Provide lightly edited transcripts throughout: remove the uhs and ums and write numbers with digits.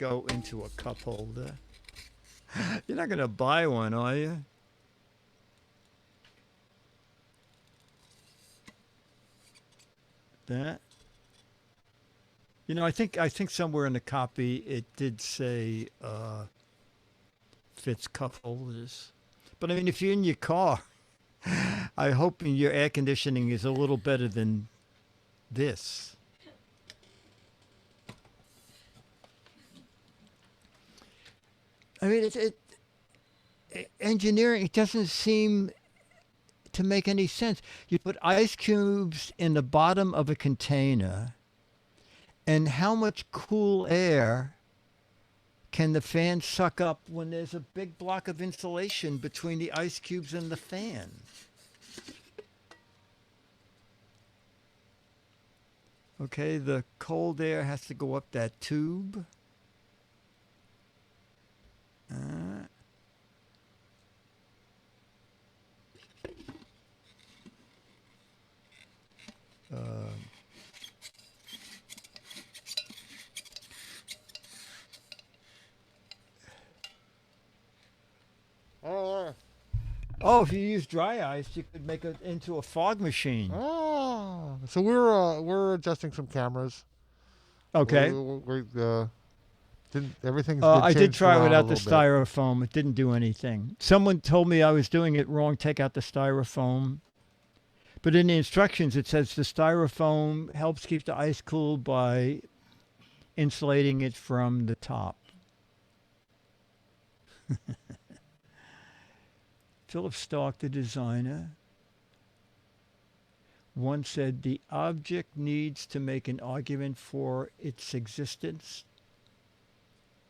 go into a cup holder. You're not going to buy one, are you? That. You know, I think somewhere in the copy it did say fits cup holders. But I mean, if you're in your car, I hope your air conditioning is a little better than this. I mean, engineering, it doesn't seem to make any sense. You put ice cubes in the bottom of a container, and how much cool air can the fan suck up when there's a big block of insulation between the ice cubes and the fan? Okay, the cold air has to go up that tube. Uh, oh, if you use dry ice, you could make it into a fog machine. Oh, so we're adjusting some cameras. Okay. Everything's I did try around without a the little bit. styrofoam. It didn't do anything. Someone told me I was doing it wrong. Take out the styrofoam. But in the instructions, it says the styrofoam helps keep the ice cool by insulating it from the top. Philip Stark, the designer, once said the object needs to make an argument for its existence.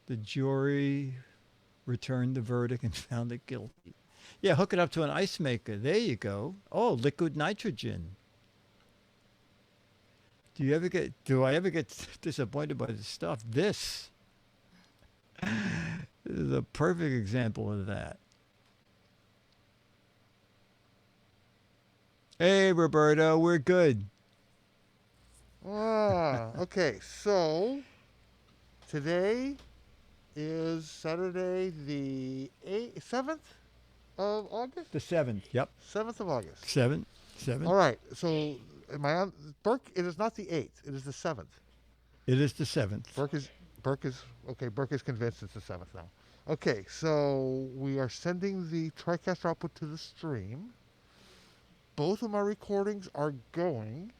The jury returned the verdict and found it guilty. Yeah, hook it up to an ice maker. There you go. Oh, liquid nitrogen. Do I ever get disappointed by this stuff? This is a perfect example of that. Hey, Roberto, we're good. Okay, so today is Saturday the 7th of August? The 7th, yep. 7th of August. 7. All right, so am I on? Burke, it is not the 8th, it is the 7th. It is the 7th. Burke is convinced it's the 7th now. Okay, so we are sending the TriCaster output to the stream. Both of my recordings are going.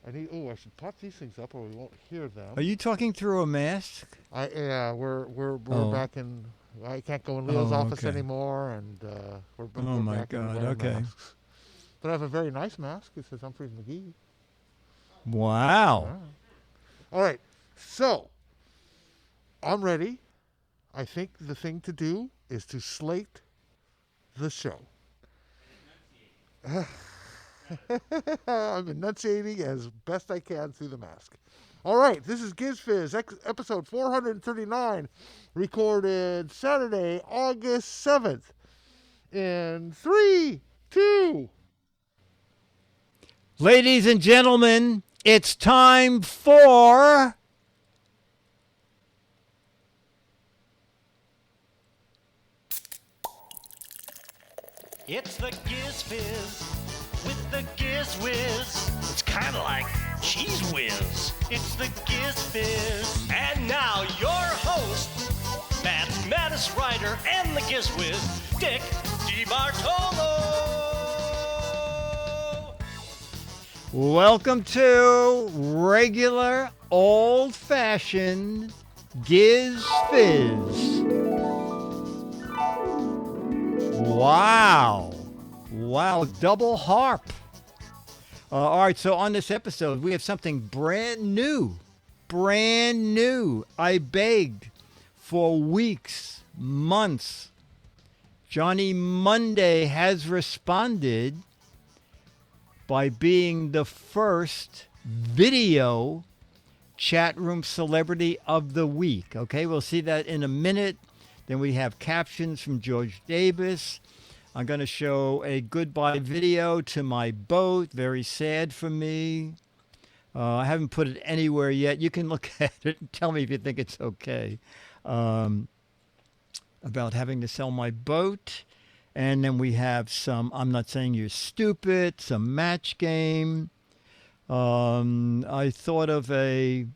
I should pop these things up or we won't hear them. Are you talking through a mask? We're back in. I can't go in Leo's office anymore, and we're my back in God! wearing Okay. masks. But I have a very nice mask. It says Humphreys McGee. Wow. All right, so I'm ready. I think the thing to do is to slate the show. I'm enunciating as best I can through the mask. All right, this is Giz Fiz, episode 439, recorded Saturday, August 7th. In 3, 2. Ladies and gentlemen, it's time for... It's the Giz Fiz with the Giz Whiz. It's kind of like Cheese Whiz. It's the Giz Fiz. And now your host, Matt's Maddest Writer and the Giz Whiz, Dick DeBartolo. Welcome to regular, old-fashioned Giz Fiz. Wow, double harp. All right, so on this episode, we have something brand new. I begged for weeks, months. Johnny Monday has responded by being the first video chat room celebrity of the week. Okay, we'll see that in a minute. Then we have captions from George Davis. I'm going to show a goodbye video to my boat. Very sad for me. I haven't put it anywhere yet. You can look at it and tell me if you think it's okay. Um, about having to sell my boat. And then we have some, I'm not saying you're stupid, some match game. I thought of a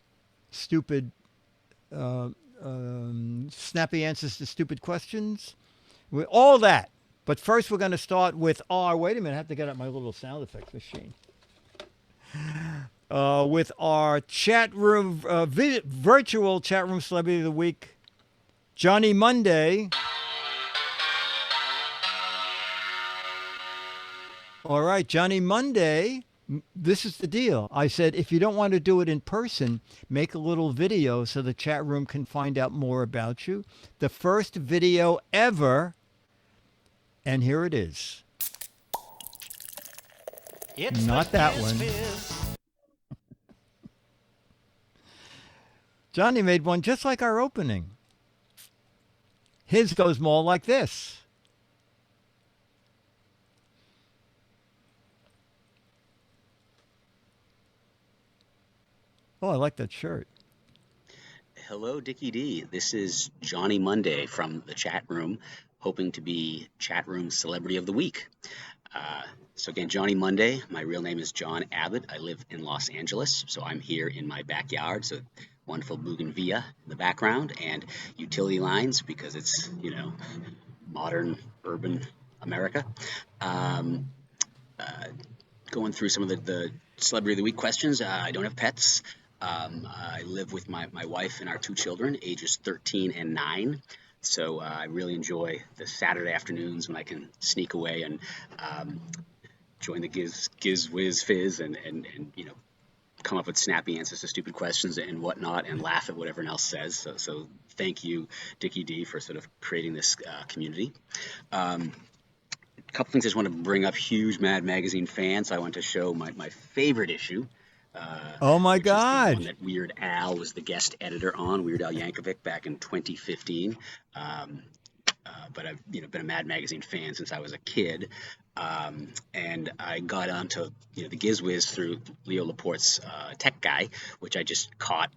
stupid, snappy answers to stupid questions. All that. But first, we're going to start with wait a minute, I have to get out my little sound effects machine. With our chat room, virtual chat room celebrity of the week, Johnny Monday. All right, Johnny Monday. This is the deal. I said, if you don't want to do it in person, make a little video so the chat room can find out more about you. The first video ever, and here it is. It's not the that Giz one. Fiz. Johnny made one just like our opening. His goes more like this. Oh, I like that shirt. Hello, Dickie D. This is Johnny Monday from the chat room, hoping to be chat room celebrity of the week. So again, Johnny Monday. My real name is John Abbott. I live in Los Angeles, so I'm here in my backyard. So wonderful bougainvillea in the background and utility lines because it's, modern urban America. Going through some of the celebrity of the week questions. I don't have pets. I live with my wife and our 2 children, ages 13 and 9. So I really enjoy the Saturday afternoons when I can sneak away and join the Giz Fiz and come up with snappy answers to stupid questions and whatnot and laugh at what everyone else says. So thank you, Dickie D, for sort of creating this community. A couple things I just want to bring up. Huge Mad Magazine fan, so I want to show my favorite issue. Oh my which is the God. one that Weird Al was the guest editor on, Weird Al Yankovic, back in 2015. But I've been a Mad Magazine fan since I was a kid. And I got onto the GizWiz through Leo Laporte's Tech Guy, which I just caught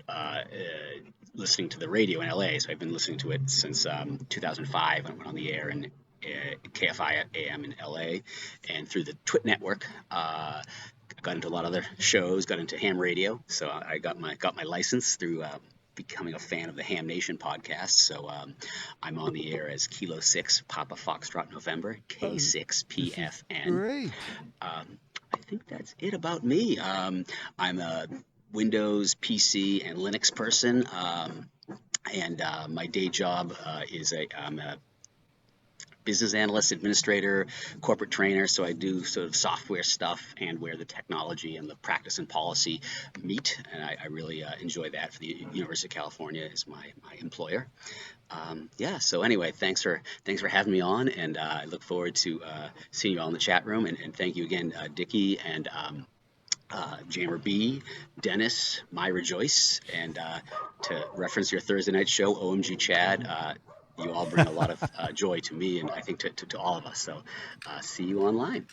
listening to the radio in LA. So I've been listening to it since 2005 when it went on the air in KFI AM in LA, and through the Twit network. Got into a lot of other shows, got into ham radio. So I got my license through becoming a fan of the Ham Nation podcast. So I'm on the air as Kilo 6 Papa Foxtrot November K6PFN. Great. I think that's it about me. I'm a Windows, PC, and Linux person, and my day job is I'm a business analyst, administrator, corporate trainer. So I do sort of software stuff and where the technology and the practice and policy meet. And I really enjoy that. For the University of California is my employer. So anyway, thanks for having me on, and I look forward to seeing you all in the chat room. And thank you again, Dickie and Jammer B, Dennis, Myra Joyce, and to reference your Thursday night show, OMG Chad. You all bring a lot of joy to me, and I think to all of us. So see you online.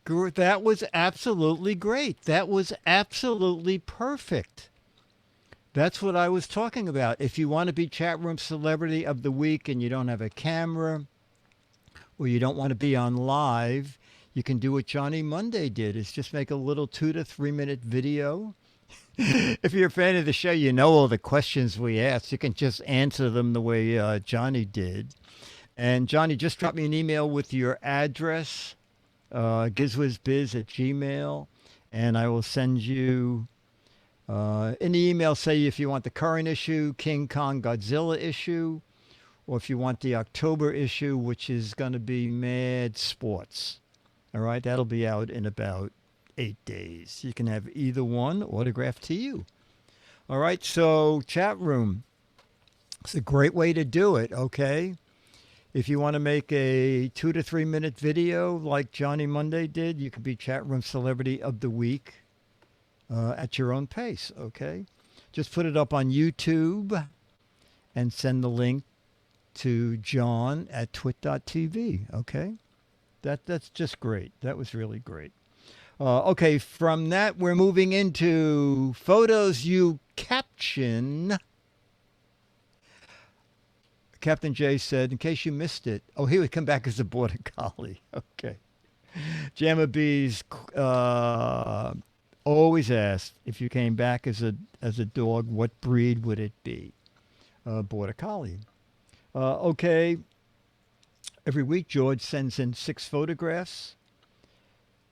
That was absolutely great. That was absolutely perfect. That's what I was talking about. If you want to be chat room celebrity of the week and you don't have a camera or you don't want to be on live, you can do what Johnny Monday did, is just make a little 2 to 3 minute video. If you're a fan of the show, you know all the questions we asked. You can just answer them the way Johnny did. And Johnny, just drop me an email with your address, gizwizbiz@gmail, and I will send you in the email, say if you want the current issue, King Kong Godzilla issue, or if you want the October issue, which is going to be Mad Sports. All right, that'll be out in about 8 days. You can have either one autographed to you. All right, so chat room. It's a great way to do it, okay? If you want to make a 2 to 3 minute video like Johnny Monday did, you can be chat room celebrity of the week at your own pace, okay? Just put it up on YouTube and send the link to John at twit.tv, okay? That's just great. That was really great. Okay, from that, we're moving into photos you caption. Captain J said, in case you missed it, oh, he would come back as a border collie. Okay. Jamma Bees always asked if you came back as a dog, what breed would it be? Border collie. Okay. Every week, George sends in 6 photographs.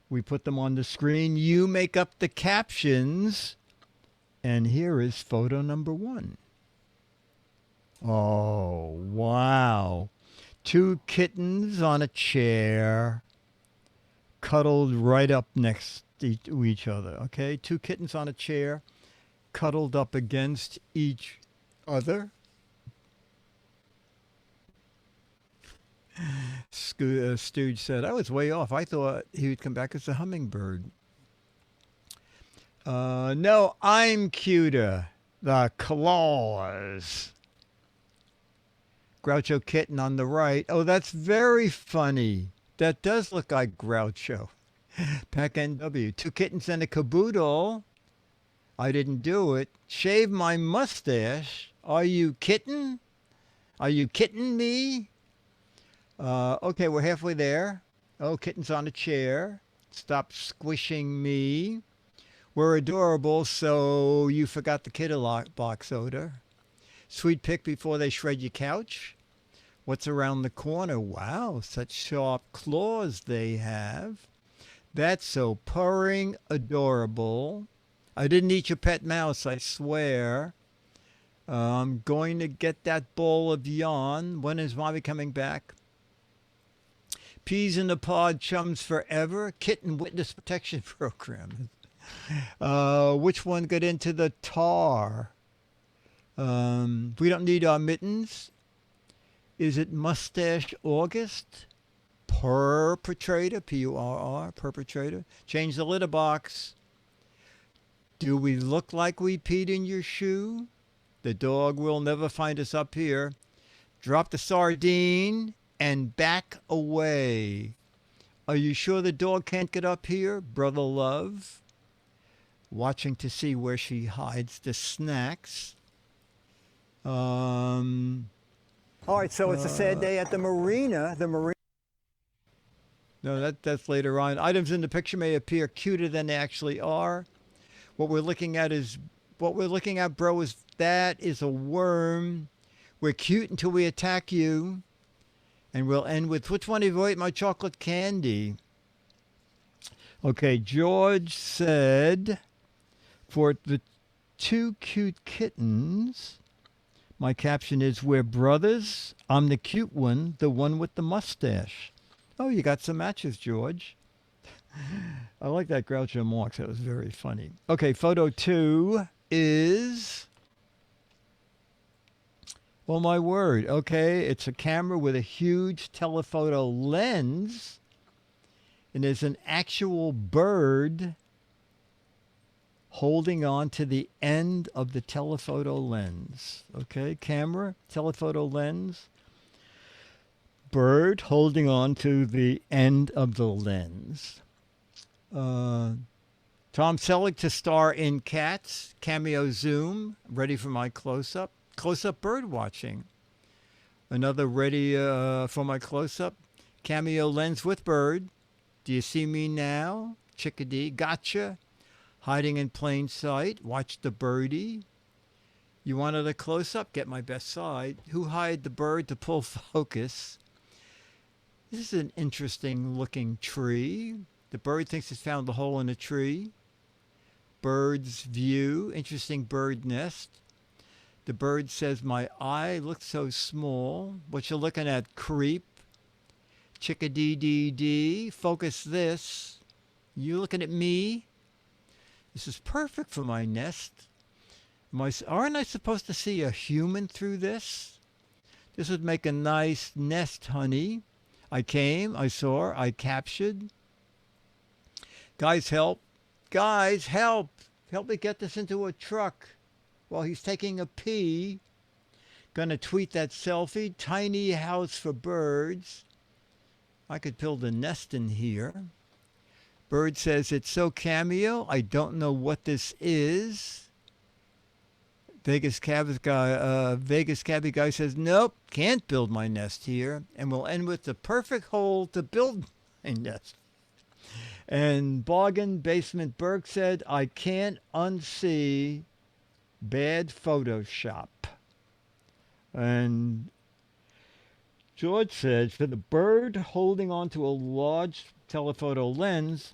We put them on the screen. You make up the captions. And here is photo number 1. Oh, wow. 2 kittens on a chair, cuddled right up next to each other. Okay, 2 kittens on a chair, cuddled up against each other. Stooge said, I was way off. I thought he would come back as a hummingbird. No, I'm cuter. The claws. Groucho Kitten on the right. Oh, that's very funny. That does look like Groucho. Pack NW. 2 kittens and a caboodle. I didn't do it. Shave my mustache. Are you kitten? Are you kitten me? Okay, we're halfway there. Oh, kitten's on a chair. Stop squishing me. We're adorable, so you forgot the kid box odor. Sweet pick before they shred your couch. What's around the corner? Wow, such sharp claws they have. That's so purring adorable. I didn't eat your pet mouse, I swear. I'm going to get that ball of yarn. When is Mommy coming back? Peas in the pod, chums forever. Kitten witness protection program. Which one got into the tar? We don't need our mittens. Is it Mustache August? Perpetrator, P-U-R-R, perpetrator. Change the litter box. Do we look like we peed in your shoe? The dog will never find us up here. Drop the sardine and back away. Are you sure the dog can't get up here, brother love? Watching to see where she hides the snacks. All right, so it's a sad day at the marina. No, that's later on. Items in the picture may appear cuter than they actually are. What we're looking at, bro, is that is a worm. We're cute until we attack you. And we'll end with, which one of you ate my chocolate candy? Okay, George said, for the 2 cute kittens, my caption is, we're brothers. I'm the cute one, the one with the mustache. Oh, you got some matches, George. I like that Groucho Marx. That was very funny. Okay, photo 2 is... Oh, my word. Okay, it's a camera with a huge telephoto lens. And there's an actual bird holding on to the end of the telephoto lens. Okay, camera, telephoto lens. Bird holding on to the end of the lens. Tom Selleck to star in Cats, cameo zoom, ready for my close-up. Close-up bird watching. Another ready for my close-up. Cameo lens with bird. Do you see me now? Chickadee, gotcha. Hiding in plain sight. Watch the birdie. You wanted a close-up? Get my best side. Who hired the bird to pull focus? This is an interesting looking tree. The bird thinks it's found the hole in a tree. Bird's view. Interesting bird nest. The bird says, my eye looks so small. What you looking at, creep? Chickadee-dee-dee. Focus this. You looking at me? This is perfect for my nest. Aren't I supposed to see a human through this? This would make a nice nest, honey. I came, I saw, I captured. Guys, help. Guys, help. Help me get this into a truck while he's taking a pee. Gonna tweet that selfie. Tiny house for birds. I could build a nest in here. Bird says, it's so cameo, I don't know what this is. Vegas cabbie guy says, nope, can't build my nest here. And we'll end with the perfect hole to build my nest. And Bargain Basement Berg said, I can't unsee bad Photoshop. And George said, for the bird holding onto a large telephoto lens,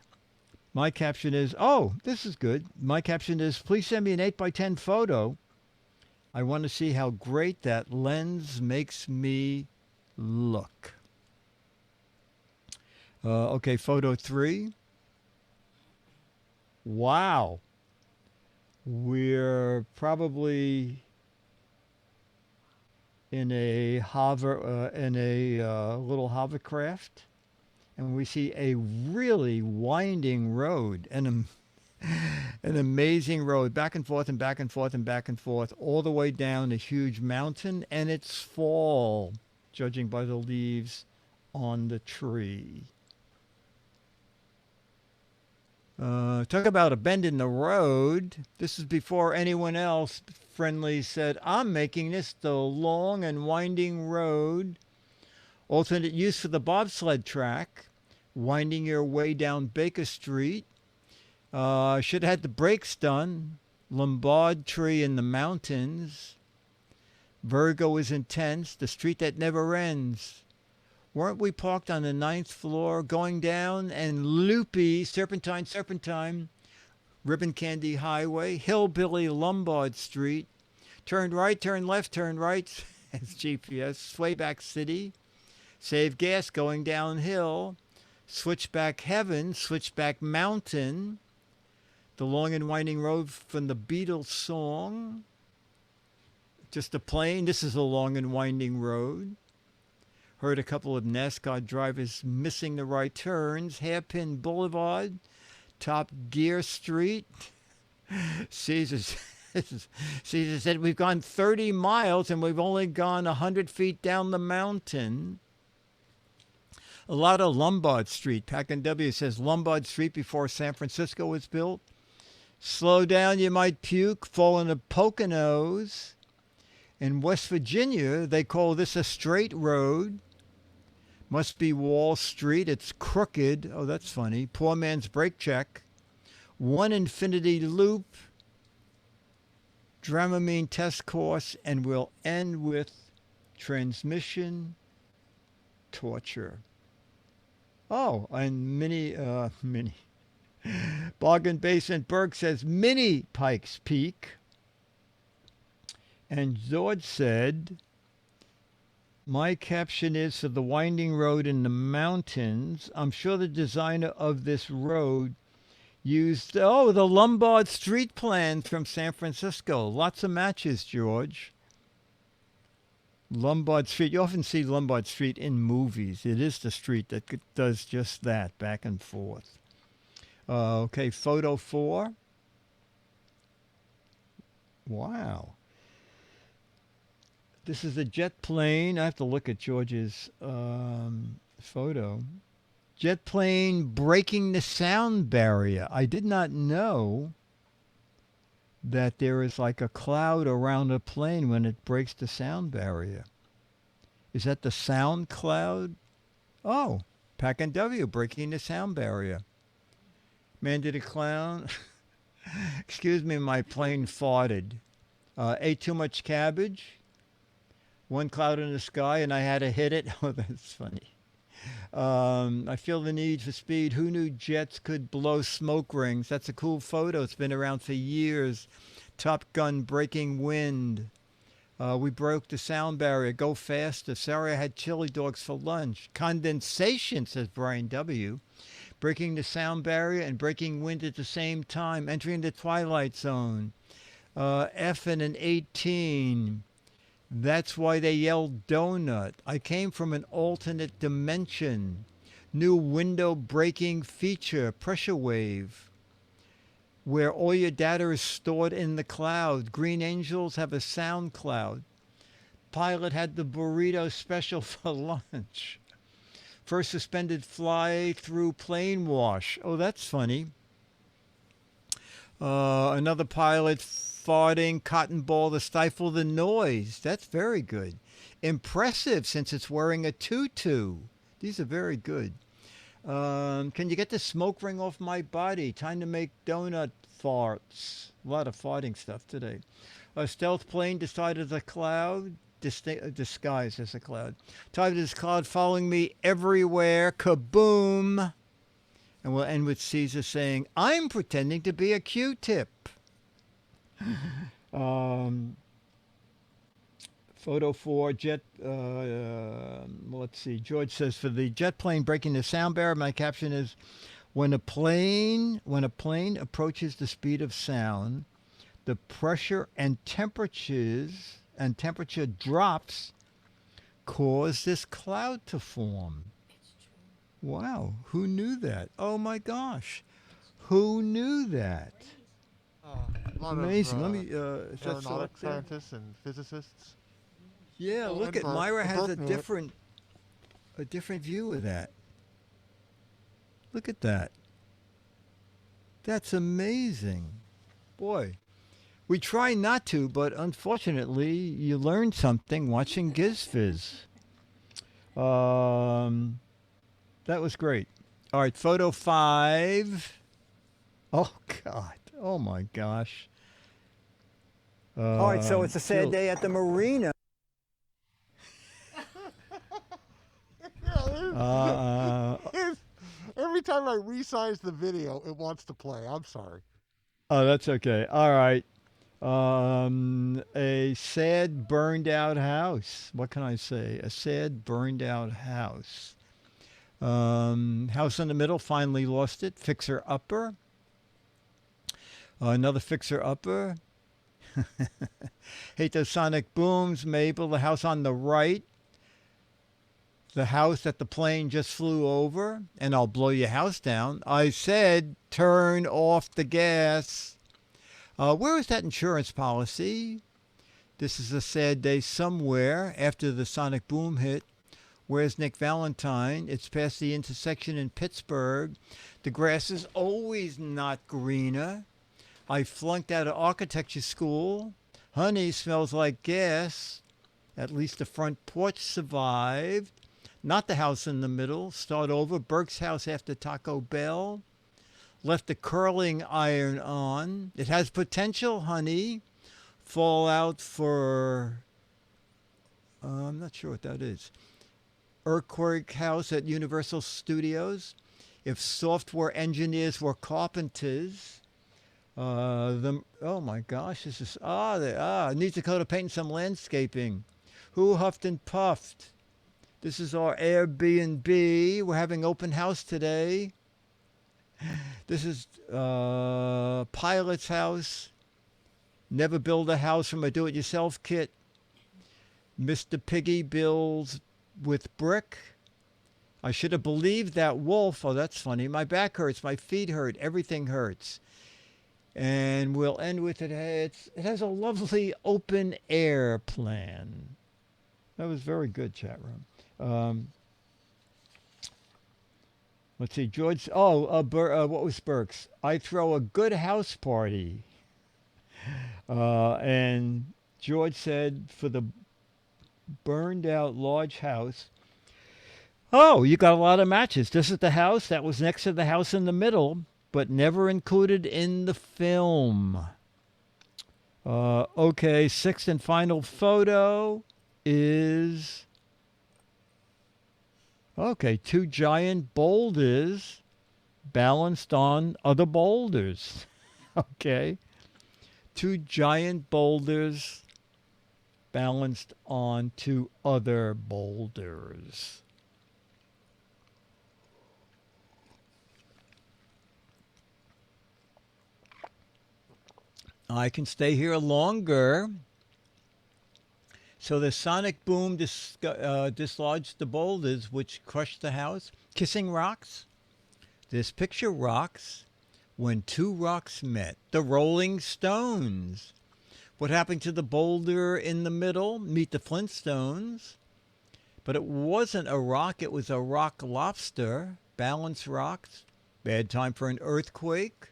my caption is, oh, this is good. My caption is, please send me an 8x10 photo. I want to see how great that lens makes me look. Okay, photo 3. Wow. We're probably in a little hovercraft, and we see a really winding road, and an amazing road, back and forth and back and forth and back and forth, all the way down a huge mountain, and it's fall, judging by the leaves on the tree. Talk about a bend in the road. This is before anyone else friendly said, I'm making this the long and winding road. Alternate use for the bobsled track, winding your way down Baker Street. Should have had the brakes done. Lombard tree in the mountains. Virgo is intense. The street that never ends. Weren't we parked on the 9th floor, going down and loopy, serpentine, ribbon candy highway, hillbilly Lombard Street. Turn right, turn left, turn right. It's GPS. Swayback City. Save gas going downhill. Switchback Heaven, Switchback Mountain. The long and winding road from the Beatles song. Just a plain. This is a long and winding road. Heard a couple of NASCAR drivers missing the right turns. Hairpin Boulevard, Top Gear Street. Caesar said, we've gone 30 miles and we've only gone 100 feet down the mountain. A lot of Lombard Street. Packin' W says Lombard Street before San Francisco was built. Slow down, you might puke. Fall in the Poconos. In West Virginia, they call this a straight road. Must be Wall Street. It's crooked. Oh, that's funny. Poor man's brake check. One infinity loop. Dramamine test course. And we'll end with transmission torture. Oh, and mini. Bargain Basement Berg says mini Pikes Peak. And George said, my caption is for the winding road in the mountains. I'm sure the designer of this road used, the Lombard Street plans from San Francisco. Lots of matches, George. Lombard Street. You often see Lombard Street in movies. It is the street that does just that, back and forth. Okay, photo 4. Wow. This is a jet plane. I have to look at George's photo. Jet plane breaking the sound barrier. I did not know that there is like a cloud around a plane when it breaks the sound barrier. Is that the sound cloud? Oh, Pack and W breaking the sound barrier. Man did a clown. Excuse me, my plane farted. Ate too much cabbage. One cloud in the sky, and I had to hit it. Oh, that's funny. I feel the need for speed. Who knew jets could blow smoke rings? That's a cool photo. It's been around for years. Top Gun breaking wind. We broke the sound barrier. Go faster. Sorry, I had chili dogs for lunch. Condensation, says Brian W. Breaking the sound barrier and breaking wind at the same time. Entering the twilight zone. F and an 18. That's why they yelled donut. I came from an alternate dimension. New window breaking feature, pressure wave, where all your data is stored in the cloud. Green Angels have a sound cloud. Pilot had the burrito special for lunch. First suspended fly-through plane wash. Oh, that's funny. Another pilot farting cotton ball to stifle the noise. That's very good. Impressive since it's wearing a tutu. These are very good. Can you get the smoke ring off my body? Time to make donut farts. A lot of farting stuff today. A stealth plane disguised as a cloud. Disguised as a cloud. Tied as cloud following me everywhere. Kaboom. And we'll end with Caesar saying, I'm pretending to be a Q-tip. Photo 4, jet, let's see. George says, for the jet plane breaking the sound barrier, my caption is, when a plane approaches the speed of sound, the pressure and temperature drops cause this cloud to form. Wow, who knew that? Oh my gosh, who knew that? A lot Amazing. of Let me. Is that still up aeronautics there? scientists and physicists. Yeah, Oh, look and at Burke. Myra has Burke a knew it. different view of that. Look at that. That's amazing. Boy, we try not to, but unfortunately, you learn something watching GizFiz. That was great. All right, photo 5. Oh, God. Oh, my gosh. All right, so it's a sad day at the marina. Every time I resize the video, it wants to play. I'm sorry. Oh, that's okay. All right. A sad burned out house. What can I say? A sad burned out house. House in the middle finally lost it. Fixer upper. Another fixer upper. Hate those sonic booms. Mabel, the house on the right. The house that the plane just flew over. And I'll blow your house down. I said, turn off the gas. Where is that insurance policy? This is a sad day somewhere after the sonic boom hit. Where's Nick Valentine? It's past the intersection in Pittsburgh. The grass is always not greener. I flunked out of architecture school. Honey smells like gas. At least the front porch survived. Not the house in the middle. Start over. Burke's house after Taco Bell. Left the curling iron on. It has potential, honey. Fallout for... I'm not sure what that is. Earthquake house at Universal Studios. If software engineers were carpenters... oh my gosh, this is needs to coat of paint and some landscaping. Who huffed and puffed? This is our Airbnb. We're having open house today. This is Pilot's house. Never build a house from a do-it-yourself kit. Mr. Piggy builds with brick. I should have believed that wolf. Oh, that's funny. My back hurts. My feet hurt. Everything hurts. And we'll end with it. It has a lovely open air plan. That was very good, chat room. Let's see, George. What was Burke's? I throw a good house party. And George said for the burned out large house. Oh, you got a lot of matches. This is the house that was next to the house in the middle, but never included in the film. Okay, sixth and final photo is... Okay, 2 giant boulders balanced on other boulders. Okay. 2 giant boulders balanced on 2 other boulders. I can stay here longer. So the sonic boom dislodged the boulders, which crushed the house. Kissing rocks. This picture rocks when 2 rocks met. The Rolling Stones. What happened to the boulder in the middle? Meet the Flintstones. But it wasn't a rock, it was a rock lobster. Balance rocks. Bad time for an earthquake.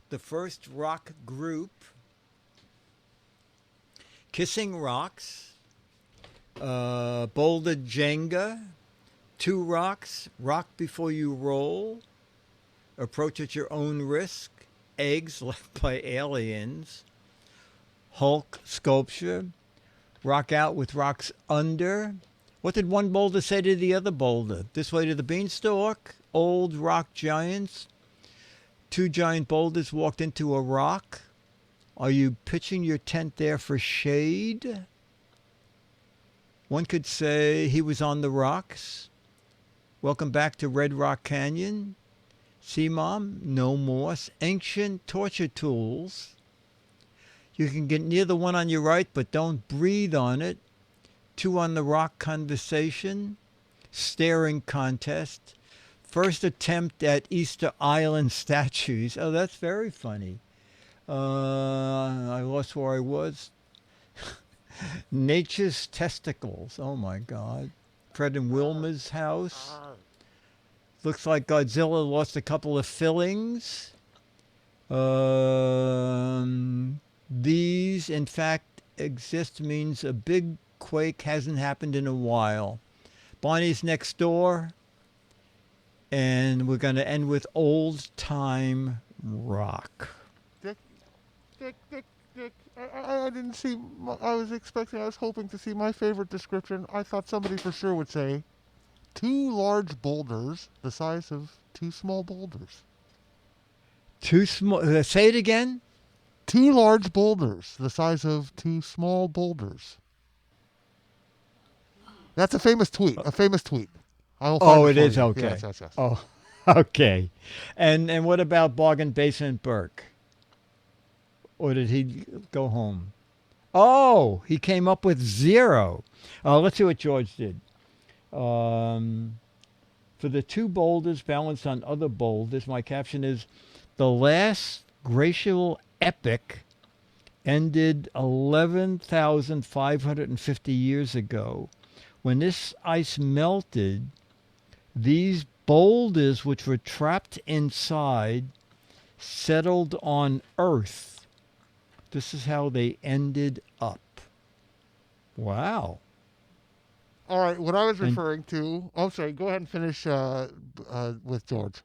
The first rock group. Kissing rocks. Boulder Jenga. Two rocks. Rock before you roll. Approach at your own risk. Eggs left by aliens. Hulk sculpture. Rock out with rocks under. What did one boulder say to the other boulder? This way to the beanstalk. Old rock giants. Two giant boulders walked into a rock. Are you pitching your tent there for shade? One could say he was on the rocks. Welcome back to Red Rock Canyon. See, Mom? No moss. Ancient torture tools. You can get near the one on your right, but don't breathe on it. Two on the rock conversation. Staring contest. First attempt at Easter Island statues. Oh, that's very funny. I lost where I was. Nature's testicles. Oh, my God. Fred and Wilma's house. Looks like Godzilla lost a couple of fillings. These, in fact, exist means a big quake hasn't happened in a while. Bonnie's next door. And we're going to end with old time rock. Dick. I didn't see. I was hoping to see my favorite description. I thought somebody for sure would say, two large boulders the size of two small boulders. Two small. Say it again. Two large boulders the size of two small boulders. That's a famous tweet. I will find it for is you. okay. Yes. Oh, okay. And what about Bargain Basement Burke? Or did he go home? Oh, he came up with 0. Let's see what George did. For the two boulders balanced on other boulders, my caption is, the last glacial epoch ended 11,550 years ago. When this ice melted, these boulders, which were trapped inside, settled on Earth. This is how they ended up. Wow. All right, what I was referring to... Oh, sorry, go ahead and finish with George.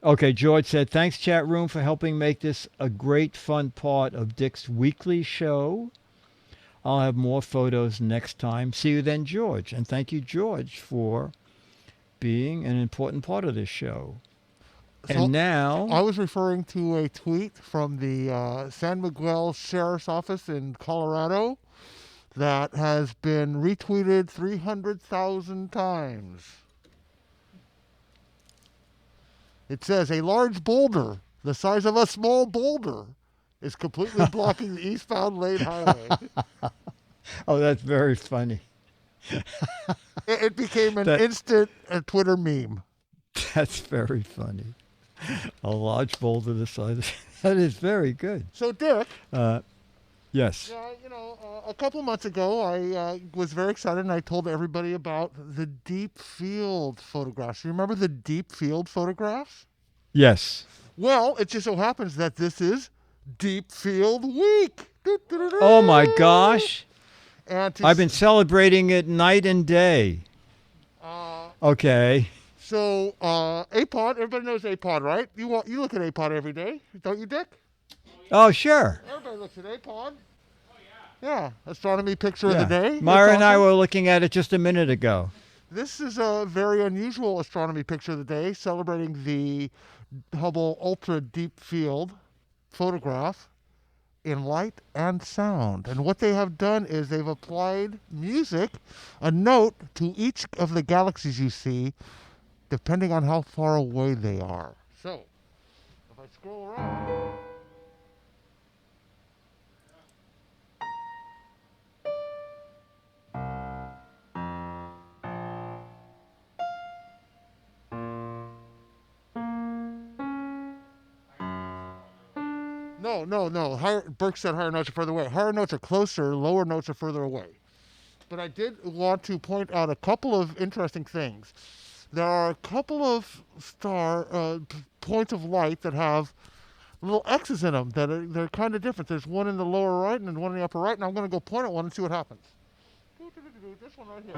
Okay, George said, thanks, chat room, for helping make this a great, fun part of Dick's weekly show. I'll have more photos next time. See you then, George. And thank you, George, for being an important part of this show. And now... I was referring to a tweet from the San Miguel Sheriff's Office in Colorado that has been retweeted 300,000 times. It says, a large boulder the size of a small boulder is completely blocking the eastbound lane highway. Oh, that's very funny. It became an instant Twitter meme. That's very funny. A large boulder the size. That is very good. So, Dick. Yes. A couple months ago, I was very excited, and I told everybody about the deep field photographs. You remember the deep field photographs? Yes. Well, it just so happens that this is Deep Field Week. Oh, my gosh. And I've been celebrating it night and day. Okay. So, APOD, everybody knows APOD, right? You look at APOD every day, don't you, Dick? Oh, sure. Everybody looks at APOD. Yeah, astronomy picture of the day. Myra and I were looking at it just a minute ago. This is a very unusual astronomy picture of the day, celebrating the Hubble Ultra Deep Field photograph in light and sound. And what they have done is they've applied music, a note, to each of the galaxies you see, depending on how far away they are. So, if I scroll around... No. Burke said higher notes are further away. Higher notes are closer, lower notes are further away. but I did want to point out a couple of interesting things. There are a couple of points of light that have little X's in them they're kind of different. There's one in the lower right and one in the upper right, and I'm going to go point at one and see what happens. This one right here.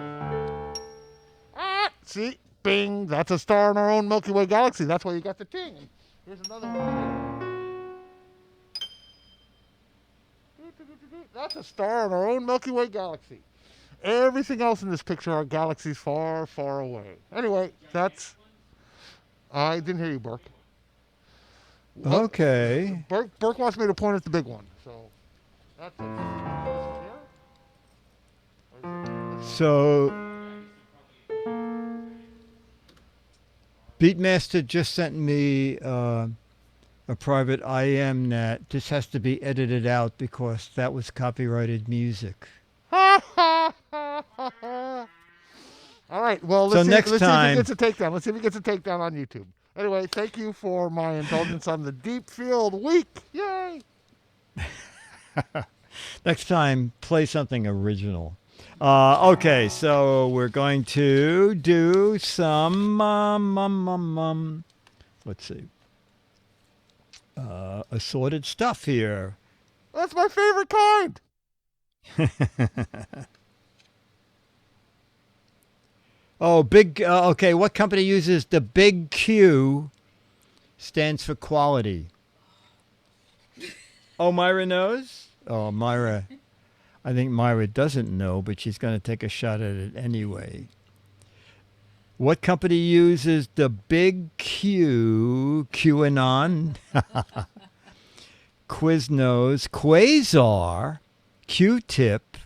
Ah, see? Bing! That's a star in our own Milky Way galaxy. That's why you got the ting. And here's another one. That's a star in our own Milky Way galaxy. Everything else in this picture are galaxies far, far away. Anyway, that's... I didn't hear you, Burke. Okay. Burke wants me to point at the big one. So, that's it. So, Beatmaster just sent me a private IM. This has to be edited out because that was copyrighted music. All right. Well, let's see if he gets a takedown. Let's see if he gets a takedown on YouTube. Anyway, thank you for my indulgence on the Deep Field Week. Yay! Next time, play something original. Okay, so we're going to do some, let's see, assorted stuff here. That's my favorite kind. Oh, big, okay, what company uses the big Q stands for quality? Oh, Myra knows? Oh, Myra. I think Myra doesn't know, but she's going to take a shot at it anyway. What company uses the big Q, QAnon, Quiznos, Quasar, Q-Tip,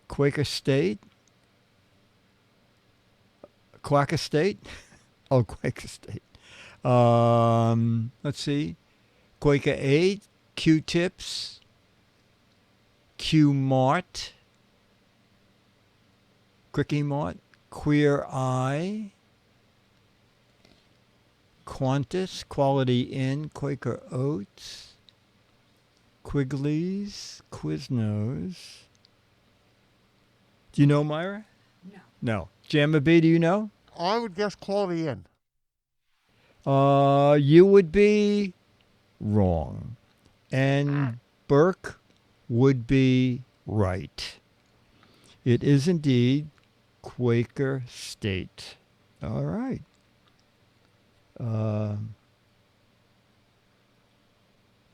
Quaker State, Quaker State? Oh, Quaker State. Let's see. Quaker 8, Q-Tips, Q-Mart, Quickie Mart, Queer Eye, Qantas, Quality Inn, Quaker Oats, Quigley's, Quiznos. Do you know, Myra? No. No. Jamma B, do you know? I would guess Quality Inn. You would be wrong. And Burke would be right. It is indeed Quaker State. All right.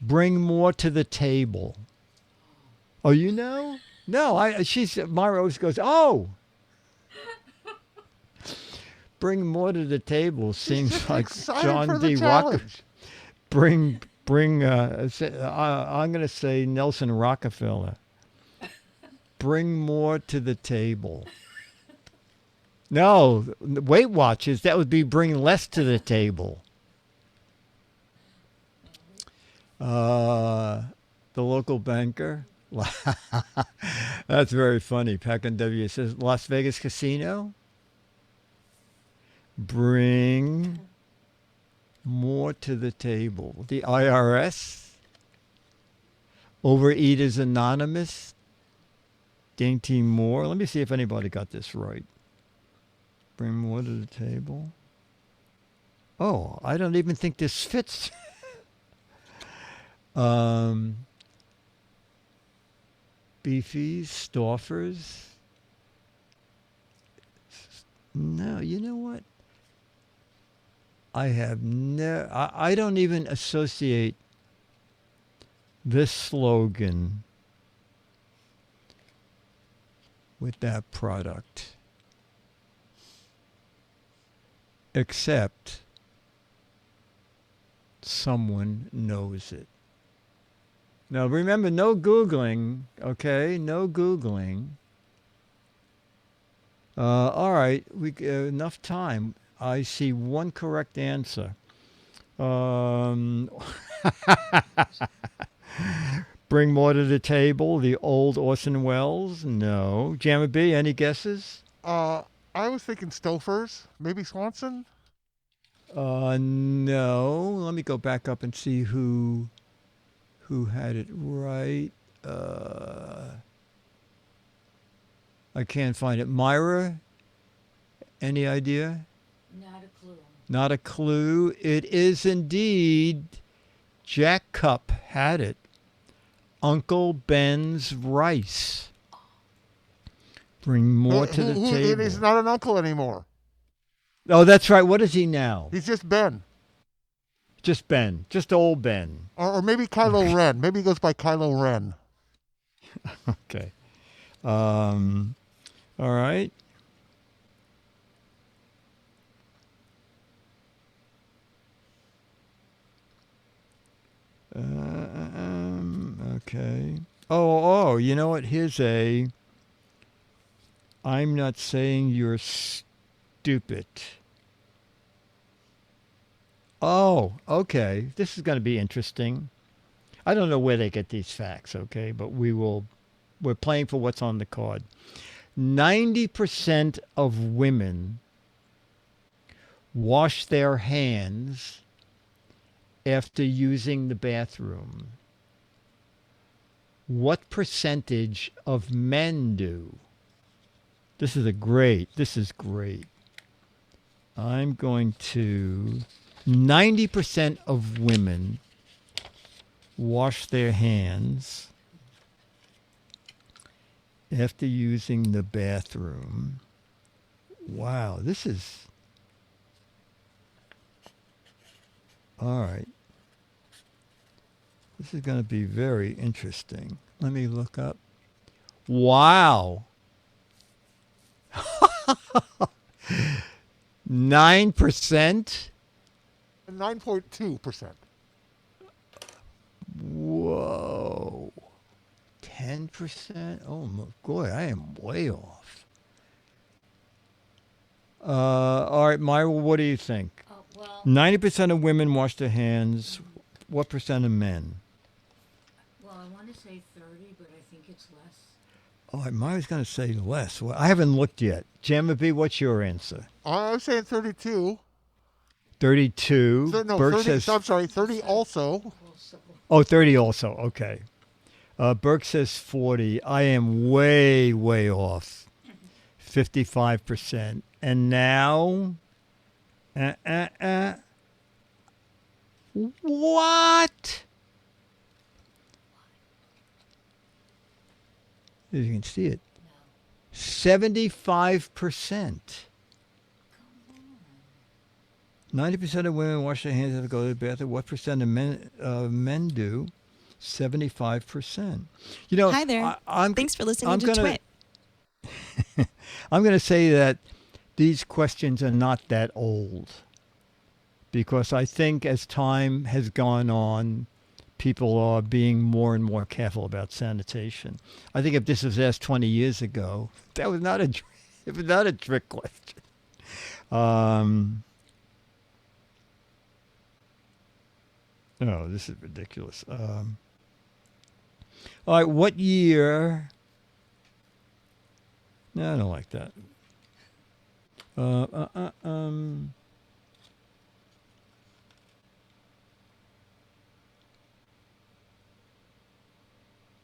Bring more to the table. Oh, you know? No, Myra always goes, oh! Bring more to the table seems like John D. Rockefeller. I'm going to say Nelson Rockefeller. Bring more to the table. No, Weight Watchers, that would be bring less to the table. The local banker. That's very funny. Pack and W says Las Vegas Casino. Bring more to the table. The IRS. Overeaters Anonymous. Dainty Moore. Let me see if anybody got this right. Bring more to the table. Oh, I don't even think this fits. Beefies, Stoffers. No, you know what? I don't even associate this slogan with that product. Except someone knows it. Now remember, no Googling, okay? No Googling. All right, enough time. I see one correct answer. Bring more to the table. The old Orson Welles? No. Jamma B, any guesses? I was thinking Stouffer's. Maybe Swanson? No. Let me go back up and see who had it right. I can't find it. Myra, any idea? Not a clue. Not a clue. It is indeed Jack Cup had it. Uncle Ben's rice. Bring more to the table. He's not an uncle anymore. Oh, that's right. What is he now? He's just Ben. Just Ben. Just old Ben. Or maybe Kylo Ren. Maybe he goes by Kylo Ren. Okay. All right. Okay. Oh, you know what? Here's a. I'm not saying you're stupid. Oh, okay. This is going to be interesting. I don't know where they get these facts, okay, but we're playing for what's on the card. 90% of women wash their hands after using the bathroom. What percentage of men do? This is great. I'm going to 90% of women wash their hands after using the bathroom. Wow, this is... All right. This is going to be very interesting. Let me look up. Wow. 9%? 9.2%. Whoa. 10%? Oh, boy, I am way off. All right, Myra, what do you think? Oh, well, 90% of women wash their hands. What percent of men? well, I want to say 30, but I think it's less. Oh, Myra's going to say less. Well, I haven't looked yet. Jamma, what's your answer? I'm saying 32. 32. No, Burke 30. says... I'm sorry, 30 also. Oh, 30 also. Okay. Burke says 40. I am way, way off. 55%. And now... What? As you can see it. 75%. 90% of women wash their hands after they go to the bathroom. What percent of men do? 75%. You know, Hi there. Thanks for listening to Twit. I'm going to say that these questions are not that old, because I think as time has gone on, people are being more and more careful about sanitation. I think if this was asked 20 years ago, that was not a trick question. Oh, this is ridiculous. All right, what year? No, I don't like that.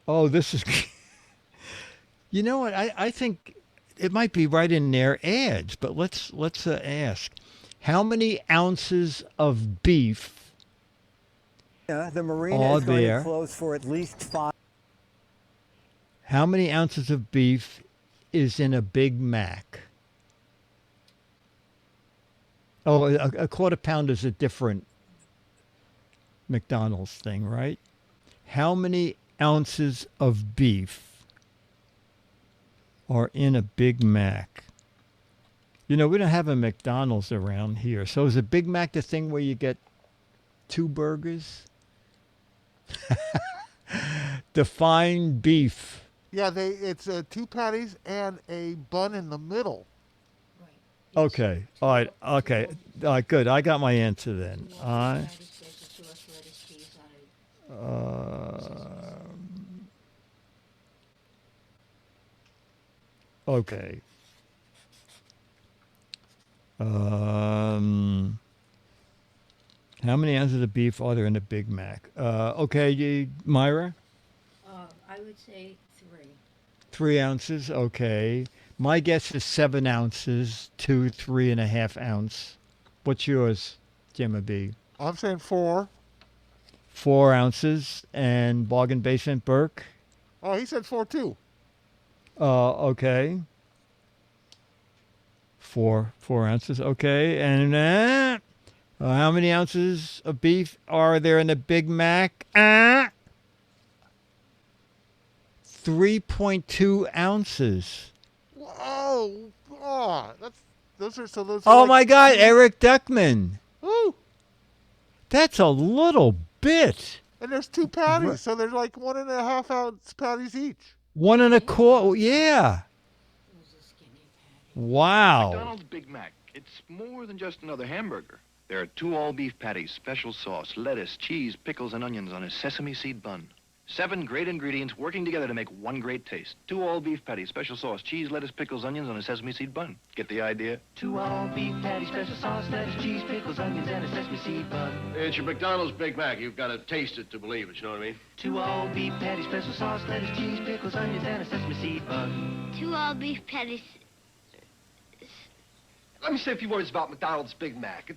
Oh, this is... You know what? I think it might be right in their ads, but let's ask. How many ounces of beef the marina is going to close for at least 5. How many ounces of beef is in a Big Mac? Oh, a quarter pounder is a different McDonald's thing, right? How many ounces of beef are in a Big Mac? You know, we don't have a McDonald's around here. So is a Big Mac the thing where you get 2 burgers? Define beef. Yeah, it's 2 patties and a bun in the middle. Right. Okay. All right. Okay. All right. Good. I got my answer then. Okay. How many ounces of beef are there in a Big Mac? Okay, Myra? I would would say 3. 3 ounces, okay. My guess is 7 ounces to 3.5 ounce. What's yours, Jimmy B? I'm saying 4. 4 ounces. And Bargain Basement Burke? Oh, he said 4 too. Okay. 4 ounces, okay. And how many ounces of beef are there in a Big Mac? 3.2 ounces. Whoa! Oh, those are Oh like my God, Eric Duckman. Woo! That's a little bit. And there's 2 patties, so they're like 1.5 ounce patties each. 1.25, yeah. Wow. McDonald's Big Mac. It's more than just another hamburger. There are 2 all-beef patties, special sauce, lettuce, cheese, pickles, and onions on a sesame seed bun. 7 great ingredients working together to make one great taste. 2 all-beef patties, special sauce, cheese, lettuce, pickles, onions on a sesame seed bun. Get the idea? 2 all-beef patties, special sauce, lettuce, cheese, pickles, onions, and a sesame seed bun. It's your McDonald's Big Mac. You've got to taste it to believe it, you know what I mean? 2 all-beef patties, special sauce, lettuce, cheese, pickles, onions, and a sesame seed bun. 2 all-beef patties. Let me say a few words about McDonald's Big Mac.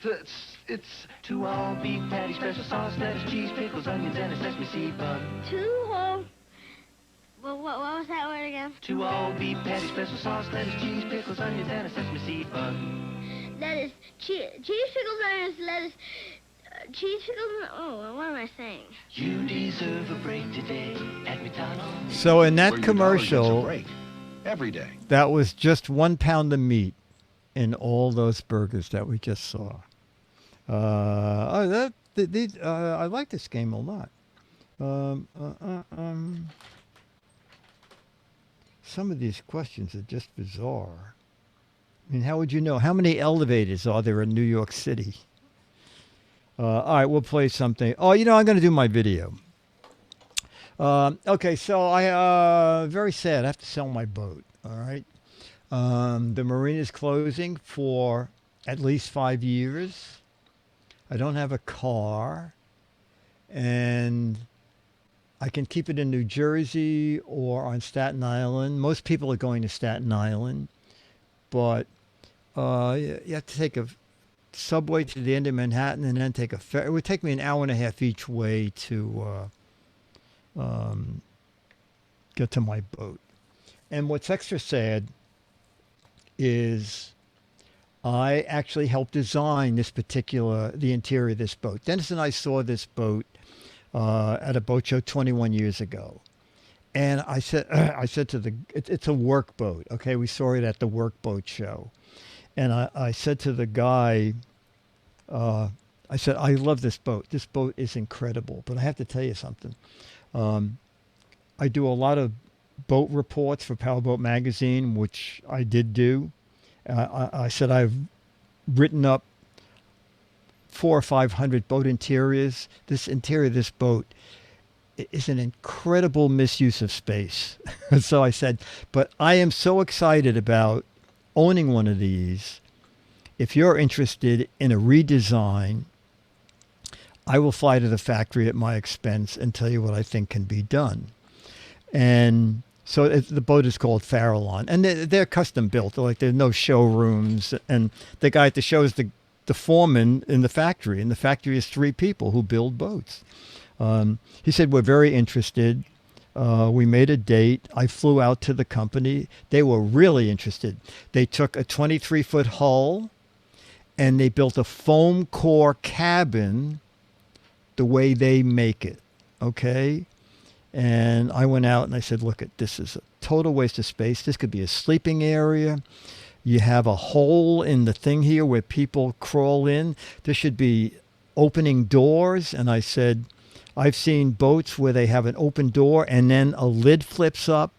It's 2 all-beef patties, special sauce, lettuce, cheese, pickles, onions, and a sesame seed bun. 2 whole... Well, what was that word again? 2 all-beef patties, special sauce, lettuce, cheese, pickles, onions, and a sesame seed bun. Lettuce, cheese, pickles, onions, lettuce, cheese, pickles, oh, what am I saying? You deserve a break today at McDonald's. So in that Where your commercial, dollar gets a break every day. that was just 1 pound of meat in all those burgers that we just saw. I like this game a lot. Some of these questions are just bizarre. I mean, how would you know? How many elevators are there in New York City? All right, we'll play something. Oh, I'm going to do my video. Okay, so very sad. I have to sell my boat. All right. The marina is closing for at least 5 years. I don't have a car, and I can keep it in New Jersey or on Staten Island. Most people are going to Staten Island, but you have to take a subway to the end of Manhattan and then take a ferry. It would take me an hour and a half each way to get to my boat. And what's extra sad is I actually helped design the interior of this boat. Dennis and I saw this boat at a boat show 21 years ago. And I said to it's a work boat. Okay. We saw it at the work boat show. And I said to the guy, I said, I love this boat. This boat is incredible. But I have to tell you something. I do a lot of boat reports for Powerboat Magazine, which I did do. I said I've written up 400 or 500 boat interiors. This interior of this boat is an incredible misuse of space. So I said, but I am so excited about owning one of these. If you're interested in a redesign, I will fly to the factory at my expense and tell you what I think can be done. And so the boat is called Farallon, and they're custom built. There's no showrooms, and the guy at the show is the foreman in the factory, and the factory is 3 people who build boats. He said, we're very interested. We made a date. I flew out to the company. They were really interested. They took a 23-foot hull, and they built a foam core cabin the way they make it, okay? And I went out and I said, look, this is a total waste of space. This could be a sleeping area. You have a hole in the thing here where people crawl in. There should be opening doors. And I said, I've seen boats where they have an open door and then a lid flips up.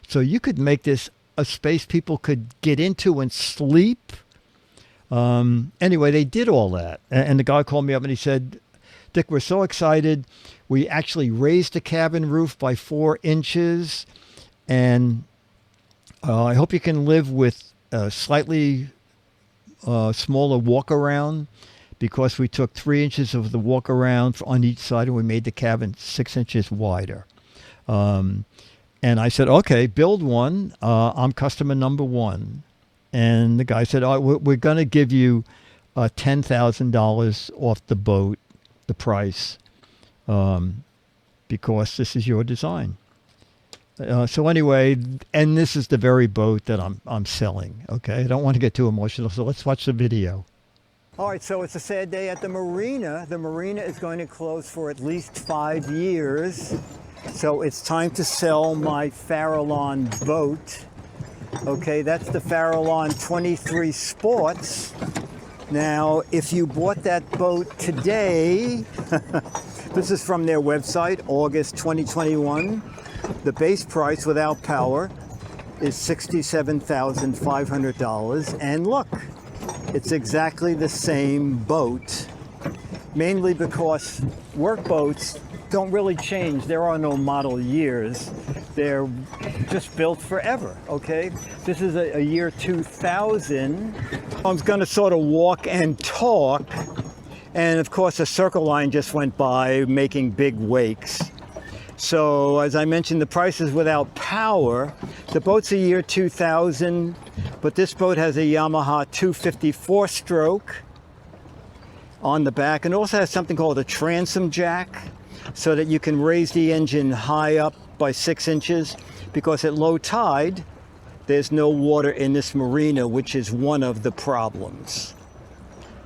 So you could make this a space people could get into and sleep. Anyway, they did all that. And the guy called me up and he said, Dick, we're so excited. We actually raised the cabin roof by 4 inches, and I hope you can live with a slightly smaller walk around, because we took 3 inches of the walk around on each side and we made the cabin 6 inches wider. And I said, okay, build one. I'm customer number one. And the guy said, oh, we're going to give you $10,000 off the boat, the price, because this is your design. So anyway, and this is the very boat that I'm selling. Okay, I don't want to get too emotional, so let's watch the video. All right, so it's a sad day at the marina. The marina is going to close for at least 5 years. So it's time to sell my Farallon boat. Okay, that's the Farallon 23 Sports. Now, if you bought that boat today, this is from their website, August 2021. The base price without power is $67,500. And look, it's exactly the same boat, mainly because work boats don't really change. There are no model years. They're just built forever, okay? This is a year 2000. I'm going to sort of walk and talk. And of course, a circle line just went by making big wakes. So as I mentioned, the price is without power. The boat's a year 2000, but this boat has a Yamaha 254 stroke on the back, and also has something called a transom jack, so that you can raise the engine high up by 6 inches, because at low tide, there's no water in this marina, which is one of the problems.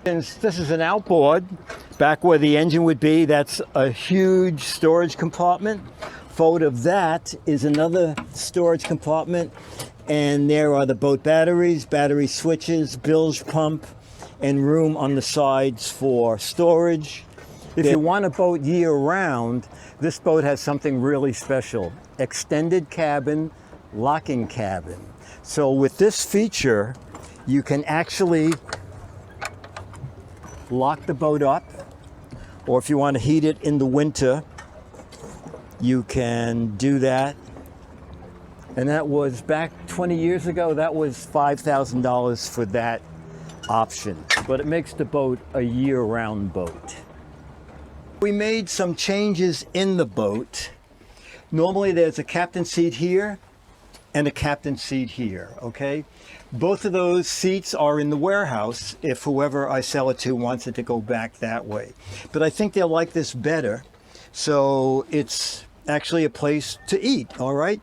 And this is an outboard. Back where the engine would be, that's a huge storage compartment. Forward of that is another storage compartment, and there are the boat batteries, battery switches, bilge pump, and room on the sides for storage. If you want a boat year-round, this boat has something really special. Extended cabin, locking cabin. So with this feature, you can actually lock the boat up, or if you want to heat it in the winter, you can do that. And that was back 20 years ago, that was $5,000 for that option. But it makes the boat a year-round boat. We made some changes in the boat. Normally there's a captain seat here and a captain seat here, okay? Both of those seats are in the warehouse if whoever I sell it to wants it to go back that way. But I think they'll like this better. So it's actually a place to eat, all right?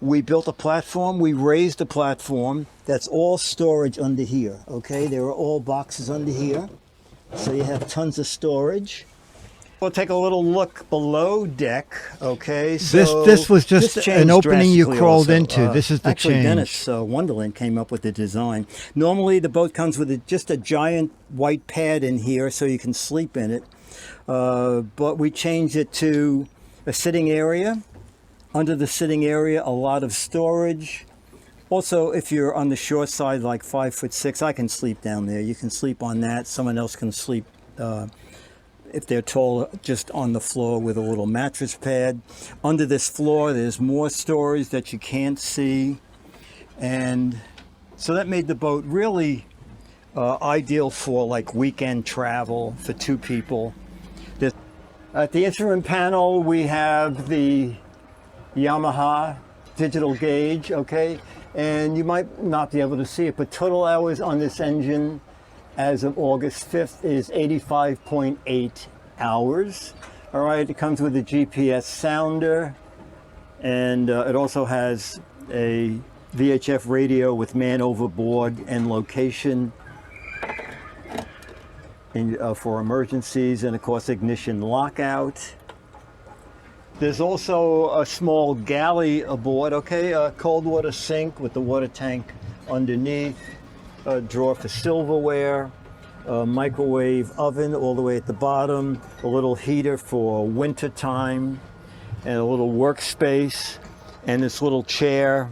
We built a platform, we raised a platform. That's all storage under here, okay? There are all boxes under here. So you have tons of storage. We'll take a little look below deck, okay? So this was just an opening you crawled into. This is the actually, change. Dennis Wonderland came up with the design. Normally, the boat comes with just a giant white pad in here so you can sleep in it. But we changed it to a sitting area. Under the sitting area, a lot of storage. Also, if you're on the short side, like 5'6", I can sleep down there. You can sleep on that. Someone else can sleep if they're tall, just on the floor with a little mattress pad. Under this floor, there's more storage that you can't see. And so that made the boat really ideal for like weekend travel for 2 people. At the instrument panel, we have the Yamaha digital gauge, okay? And you might not be able to see it, but total hours on this engine as of August 5th is 85.8 hours. All right, it comes with a GPS sounder, and it also has a VHF radio with man overboard and location for emergencies, and of course ignition lockout. There's also a small galley aboard, okay, a cold water sink with the water tank underneath, a drawer for silverware, a microwave oven all the way at the bottom, a little heater for winter time, and a little workspace, and this little chair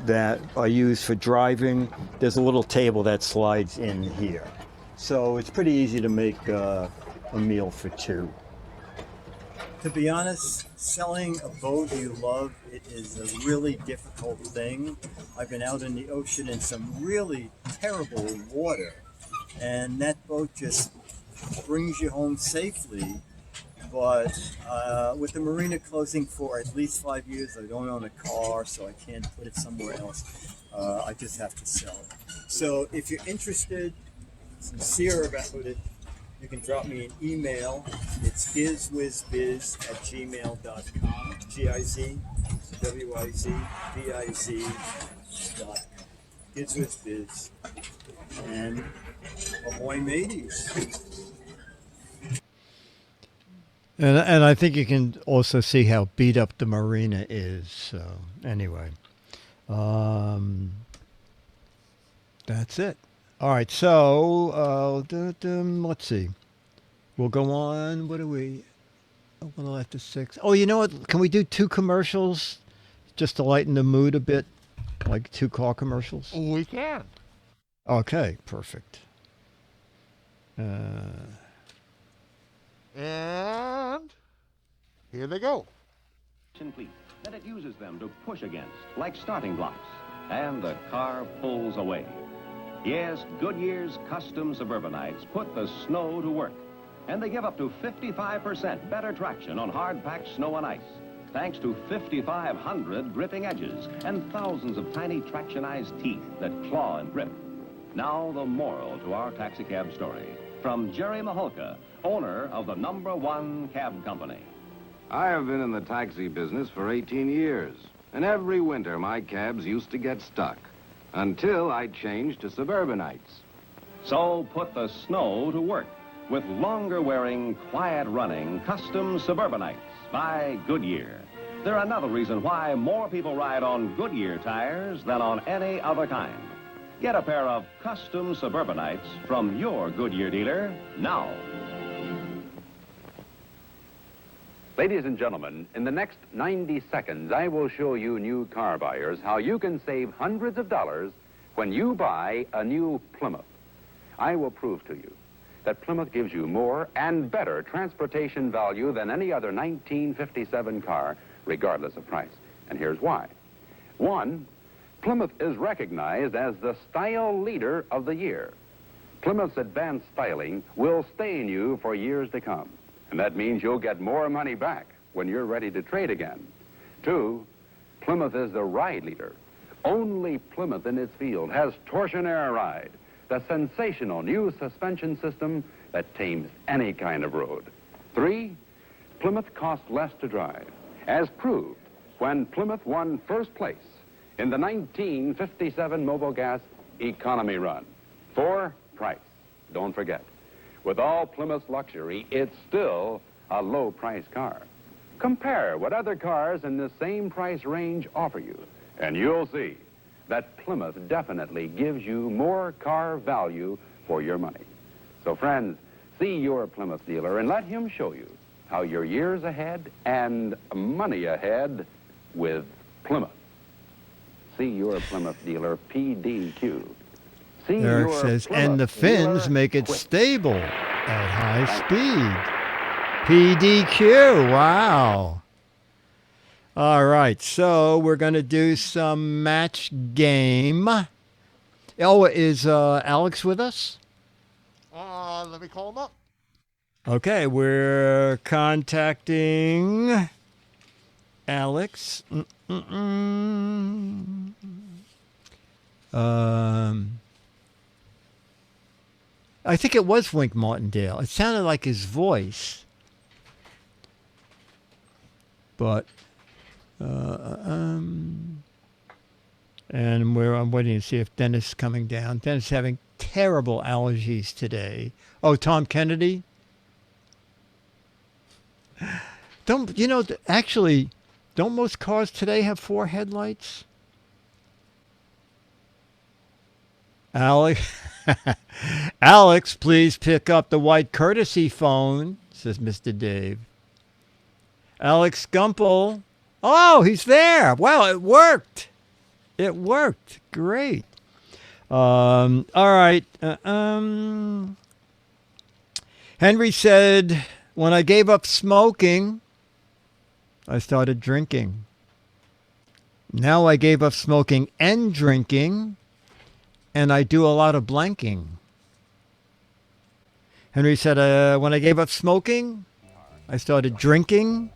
that I use for driving. There's a little table that slides in here. So it's pretty easy to make a meal for 2. To be honest, selling a boat you love, it is a really difficult thing. I've been out in the ocean in some really terrible water, and that boat just brings you home safely. But with the marina closing for at least 5 years, I don't own a car, so I can't put it somewhere else. I just have to sell it. So if you're interested, sincere about it, you can drop me an email. It's gizwizbiz@gmail.com. GizWizBiz.com. GizWizBiz. And ahoy mateys. And I think you can also see how beat up the marina is. So anyway, that's it. All right. So let's see. We'll go on. What are we? A little after 6. Oh, you know what? Can we do 2 commercials just to lighten the mood a bit? Like 2 car commercials? We can. Okay. Perfect. And here they go. Please, that it uses them to push against, like starting blocks, and the car pulls away. Yes, Goodyear's custom Suburbanites put the snow to work, and they give up to 55% better traction on hard-packed snow and ice, thanks to 5,500 gripping edges and thousands of tiny tractionized teeth that claw and grip. Now the moral to our taxicab story from Jerry Maholka, owner of the #1 cab company. I have been in the taxi business for 18 years, and every winter my cabs used to get stuck until I changed to Suburbanites. So put the snow to work with longer-wearing, quiet-running custom Suburbanites by Goodyear. They're another reason why more people ride on Goodyear tires than on any other kind. Get a pair of custom Suburbanites from your Goodyear dealer now. Ladies and gentlemen, in the next 90 seconds, I will show you new car buyers how you can save hundreds of dollars when you buy a new Plymouth. I will prove to you that Plymouth gives you more and better transportation value than any other 1957 car, regardless of price. And here's why. 1, Plymouth is recognized as the style leader of the year. Plymouth's advanced styling will stay in you for years to come. And that means you'll get more money back when you're ready to trade again. 2, Plymouth is the ride leader. Only Plymouth in its field has Torsion Air Ride, the sensational new suspension system that tames any kind of road. 3, Plymouth costs less to drive, as proved when Plymouth won first place in the 1957 Mobil Gas Economy Run. 4, price. Don't forget, with all Plymouth's luxury, it's still a low-price car. Compare what other cars in the same price range offer you, and you'll see that Plymouth definitely gives you more car value for your money. So, friends, see your Plymouth dealer and let him show you how you're years ahead and money ahead with Plymouth. See your Plymouth dealer, PDQ. See Eric your says, Plymouth and the fins dealer make it quick. stable at high speed. PDQ, wow. All right, so we're going to do some match game. Oh, is Alex with us? Let me call him up. Okay, we're contacting Alex. I think it was Wink Martindale. It sounded like his voice. But, and I'm waiting to see if Dennis is coming down. Dennis is having terrible allergies today. Oh, Tom Kennedy? Actually, don't most cars today have 4 headlights? Alex, please pick up the white courtesy phone, says Mr. Dave. Alex Gumpel. Oh, he's there. Wow, it worked. It worked. Great. All right. Henry said, when I gave up smoking, I started drinking. Now I gave up smoking and drinking, and I do a lot of blanking. Henry said, when I gave up smoking, I started drinking.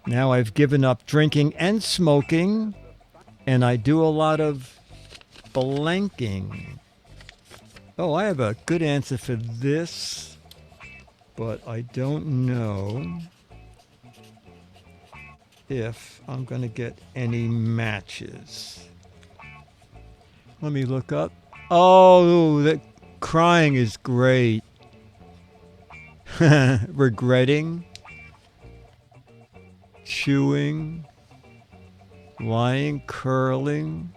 Now I've given up drinking and smoking, and I do a lot of blanking. Oh, I have a good answer for this, but I don't know if I'm going to get any matches. Let me look up. Oh, that crying is great. Regretting, chewing, lying, curling,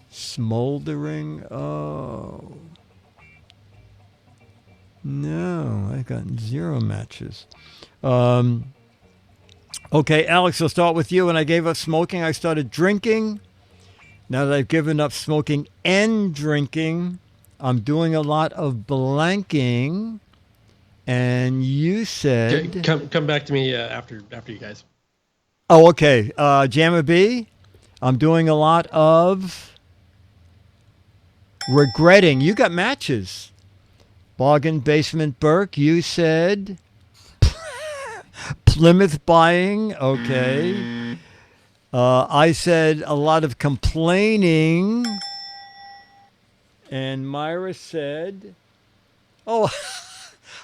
smoldering. Oh. No, I got 0 matches. Okay, Alex, I'll start with you. When I gave up smoking, I started drinking. Now that I've given up smoking and drinking, I'm doing a lot of blanking. And you said... Come back to me after you guys. Oh, okay. Jammer B, I'm doing a lot of regretting. You got matches. Bargain Basement Burke, you said Plymouth buying. Okay. I said a lot of complaining. And Myra said... Oh...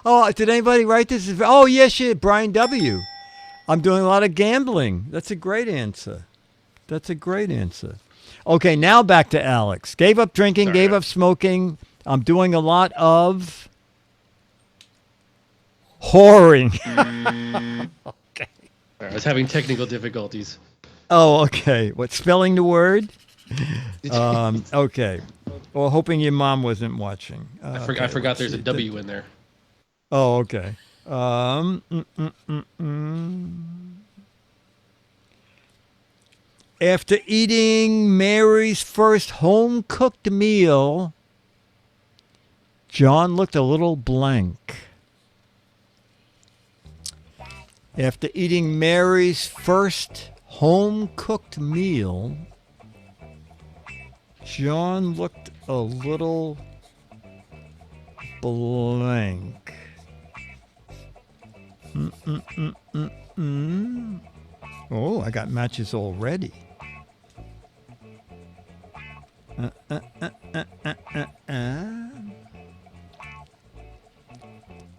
Oh, did anybody write this? Oh, yes, Brian W. I'm doing a lot of gambling. That's a great answer. Okay, now back to Alex. Gave up drinking, gave up smoking. I'm doing a lot of whoring. Okay. I was having technical difficulties. Oh, okay. What, spelling the word? Okay. Well, hoping your mom wasn't watching. I forgot there's a W in there. Oh, okay. After eating Mary's first home-cooked meal, John looked a little blank. After eating Mary's first home-cooked meal, John looked a little blank. Oh, I got matches already.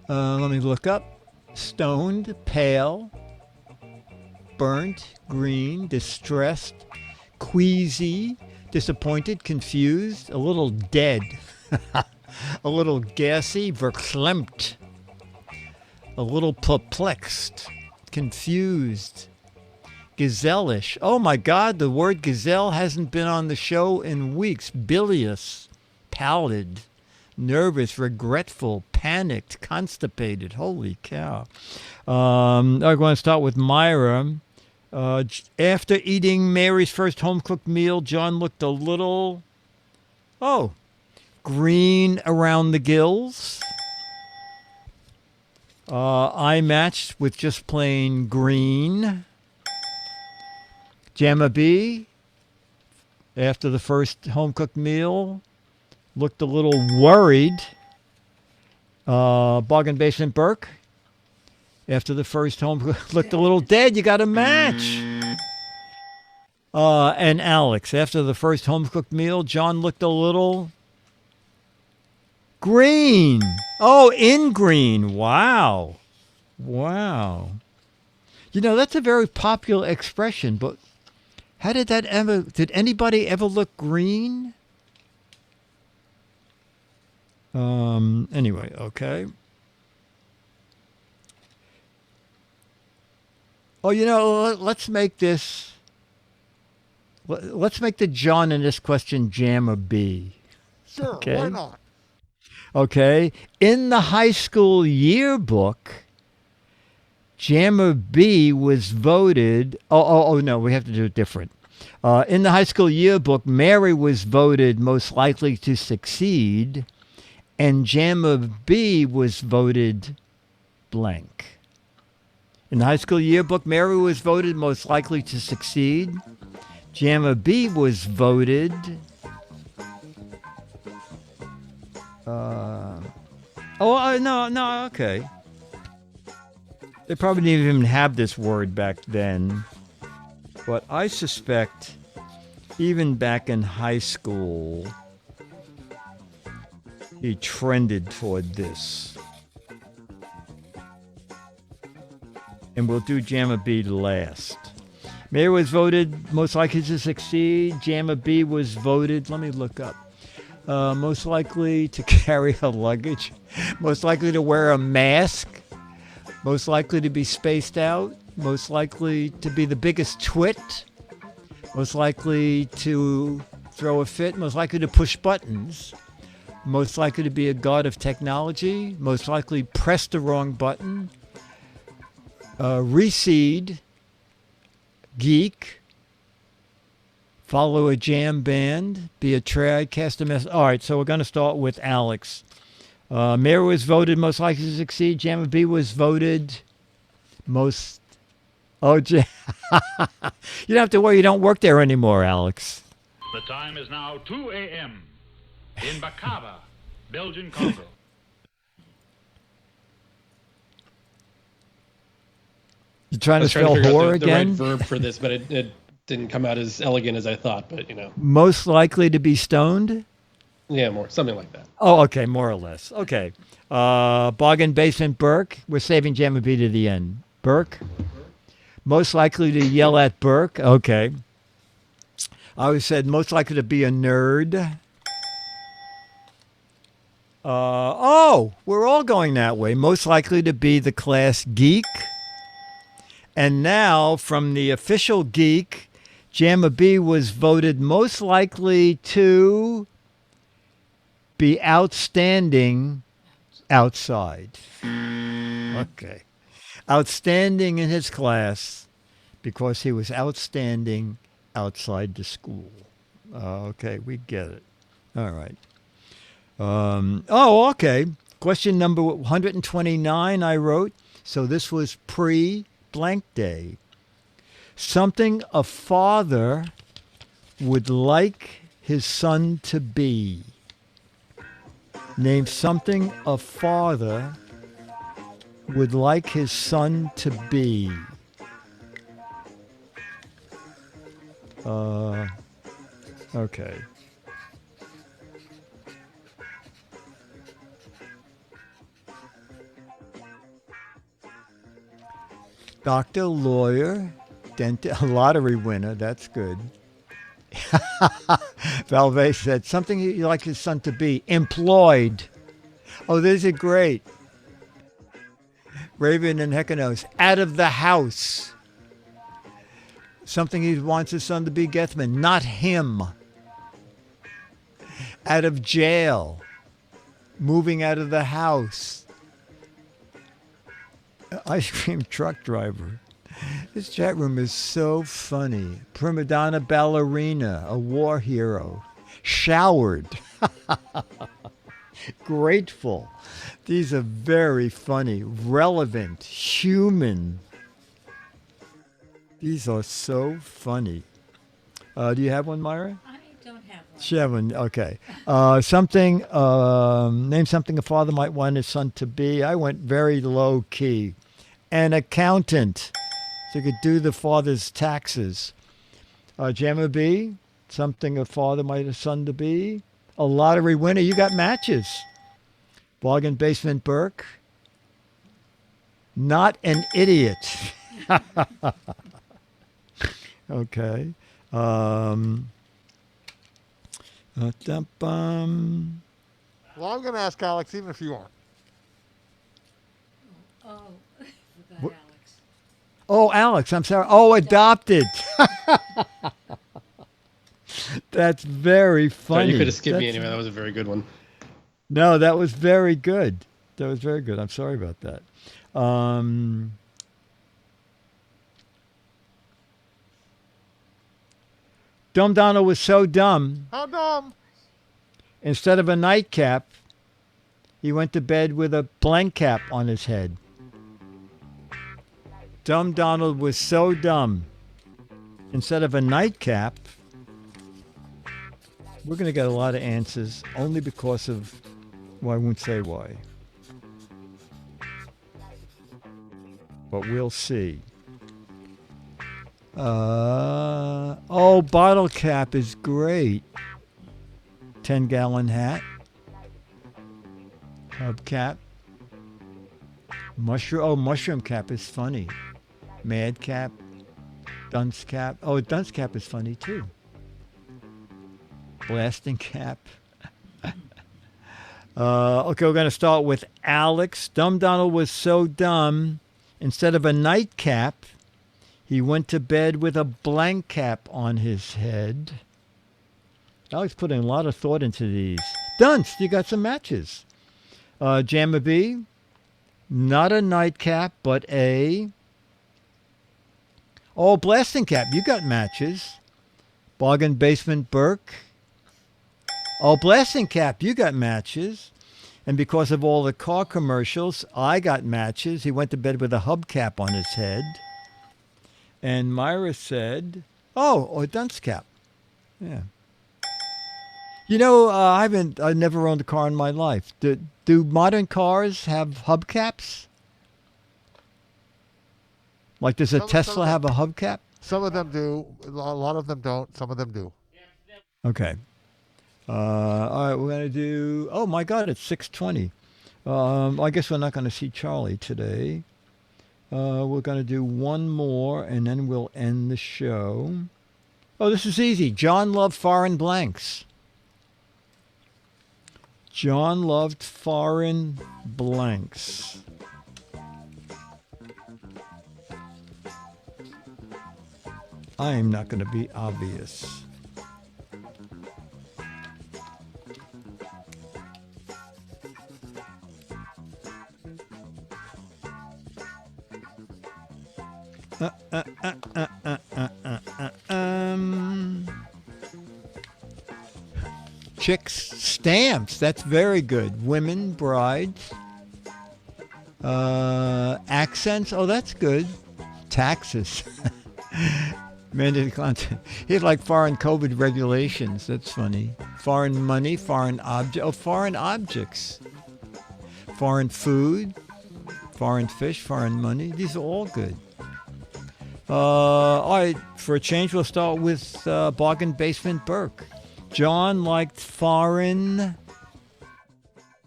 Let me look up. Stoned, pale, burnt, green, distressed, queasy, disappointed, confused, a little dead, a little gassy, verklempt, a little perplexed, confused, gazelle-ish. Oh my God, the word gazelle hasn't been on the show in weeks. Bilious, pallid, nervous, regretful, panicked, constipated. Holy cow. I'm going to start with Myra. After eating Mary's first home-cooked meal, John looked a little, green around the gills. I matched with just plain green. Jamma B, after the first home-cooked meal, looked a little worried. Bargain Basement Burke, after the first looked a little dead. You got a match. And Alex, after the first home-cooked meal, John looked a little green. Oh, in green. Wow. You know, that's a very popular expression, but how did that ever, did anybody ever look green? Anyway, okay. Oh, you know, let's make the John in this question Jamma B. Sure, okay? Why not? Okay. In the high school yearbook, Jamma B was voted... Oh, no, we have to do it different. In the high school yearbook, Mary was voted most likely to succeed, and Jamma B was voted blank. In the high school yearbook, Mary was voted most likely to succeed. Jamma B was voted... no, okay. They probably didn't even have this word back then. But I suspect even back in high school, he trended toward this. And we'll do Jamma B last. Mayor was voted most likely to succeed. Jamma B was voted, let me look up, most likely to carry a luggage, most likely to wear a mask, most likely to be spaced out, most likely to be the biggest twit, most likely to throw a fit, most likely to push buttons, most likely to be a god of technology, most likely press the wrong button, reseed, geek, follow a jam band, be a trad, cast a mess. All right, so we're going to start with Alex. Mayor was voted most likely to succeed. Jamma B was voted most... Oh, you don't have to worry. You don't work there anymore, Alex. The time is now 2 a.m. in Bakava, Belgian Congo. You trying to spell whore whore the right again? verb for this, but it didn't come out as elegant as I thought. But you know, Most likely to be stoned? yeah, more something like that. Oh, okay, more or less. Okay. Bargain Basement Burke. We're saving Jamma B to the end. Burke. Most likely to yell at Burke. Okay. I always said most likely to be a nerd. We're all going that way. Most likely to be the class geek. And now, from the official geek, Jamma B was voted most likely to be outstanding outside. Okay. Outstanding in his class because he was outstanding outside the school. Okay, we get it. All right. Okay. Question number 129 I wrote. So this was pre-blank day. Something a father would like his son to be. Name something a father would like his son to be. Okay. Doctor, lawyer, dentist, lottery winner. That's good. Valve said something he'd like his son to be. Employed. Oh, these are great. Raven and Hekanos. Out of the house. Something he wants his son to be. Gethman. Not him. Out of jail. Moving out of the house. Ice cream truck driver. This chat room is so funny. Prima donna ballerina, a war hero. Showered. Grateful. These are very funny, relevant, human. These are so funny. Do you have one, Myra? I don't have one. She have one. Okay. Name something a father might want his son to be. I went very low key. An accountant. So you could do the father's taxes. Jamma B, something a father might his son to be. A lottery winner. You got matches. Bargain Basement Burke. Not an idiot. Okay. Well, I'm going to ask Alex, even if you aren't. Oh, I forgot What? Alex. Oh, Alex, I'm sorry. Oh, adopted. That's very funny. Sorry, you could have skipped me anyway. That was a very good one. No, that was very good. That was very good. I'm sorry about that. Dumb Donald was so dumb. How dumb? Instead of a nightcap, he went to bed with a blank cap on his head. Dumb Donald was so dumb. Instead of a nightcap, we're going to get a lot of answers only because of, well, I won't say why. but we'll see. Oh, bottle cap is great. 10-gallon hat. Hubcap. Mushroom cap is funny. Mad cap. Dunce cap. Oh, dunce cap is funny too. Blasting cap. Okay, we're going to start with Alex. Dumb Donald was so dumb. Instead of a nightcap, he went to bed with a blank cap on his head. Alex putting a lot of thought into these. Dunce, you got some matches. Jamma B, not a nightcap, but a... Oh, blasting cap, you got matches. Bargain Basement Burke. Oh, blasting cap, you got matches. And because of all the car commercials, I got matches. He went to bed with a hubcap on his head. And Myra said, oh, a dunce cap. Yeah. You know, I never owned a car in my life. Do modern cars have hubcaps? Like, does a Tesla have a hubcap? Some of them do. A lot of them don't. Some of them do. Okay. All right, we're going to do... Oh, my God, it's 6:20. I guess we're not going to see Charlie today. We're going to do one more, and then we'll end the show. Oh, this is easy. John loved foreign blanks. John loved foreign blanks. I am not going to be obvious. Chicks, stamps. That's very good. Women, brides. Accents. Oh, that's good. Taxes. Mandated content. He's like foreign COVID regulations. That's funny. Foreign money, foreign object. Oh, foreign objects. Foreign food, foreign fish, foreign money. These are all good. All right, for a change, we'll start with Bargain Basement Burke. John liked foreign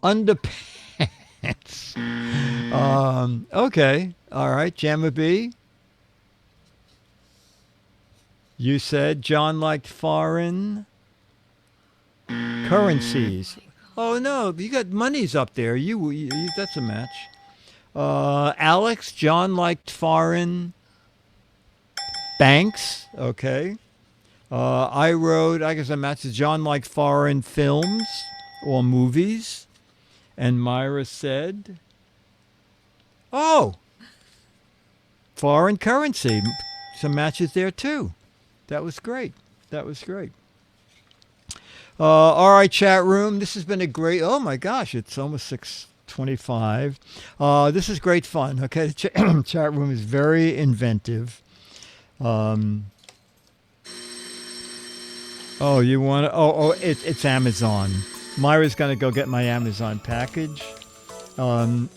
underpants. Okay, all right, Jamma B. You said John liked foreign currencies. Oh no, you got monies up there. You that's a match. Alex, John liked foreign banks. Okay. I guess a match is John liked foreign films or movies. And Myra said, oh, foreign currency. Some matches there too. That was great. That was great. All right, chat room. This has been a great... Oh, my gosh. It's almost 6:25. This is great fun. Okay, the chat room is very inventive. Oh, you want to... It's Amazon. Myra's going to go get my Amazon package. No,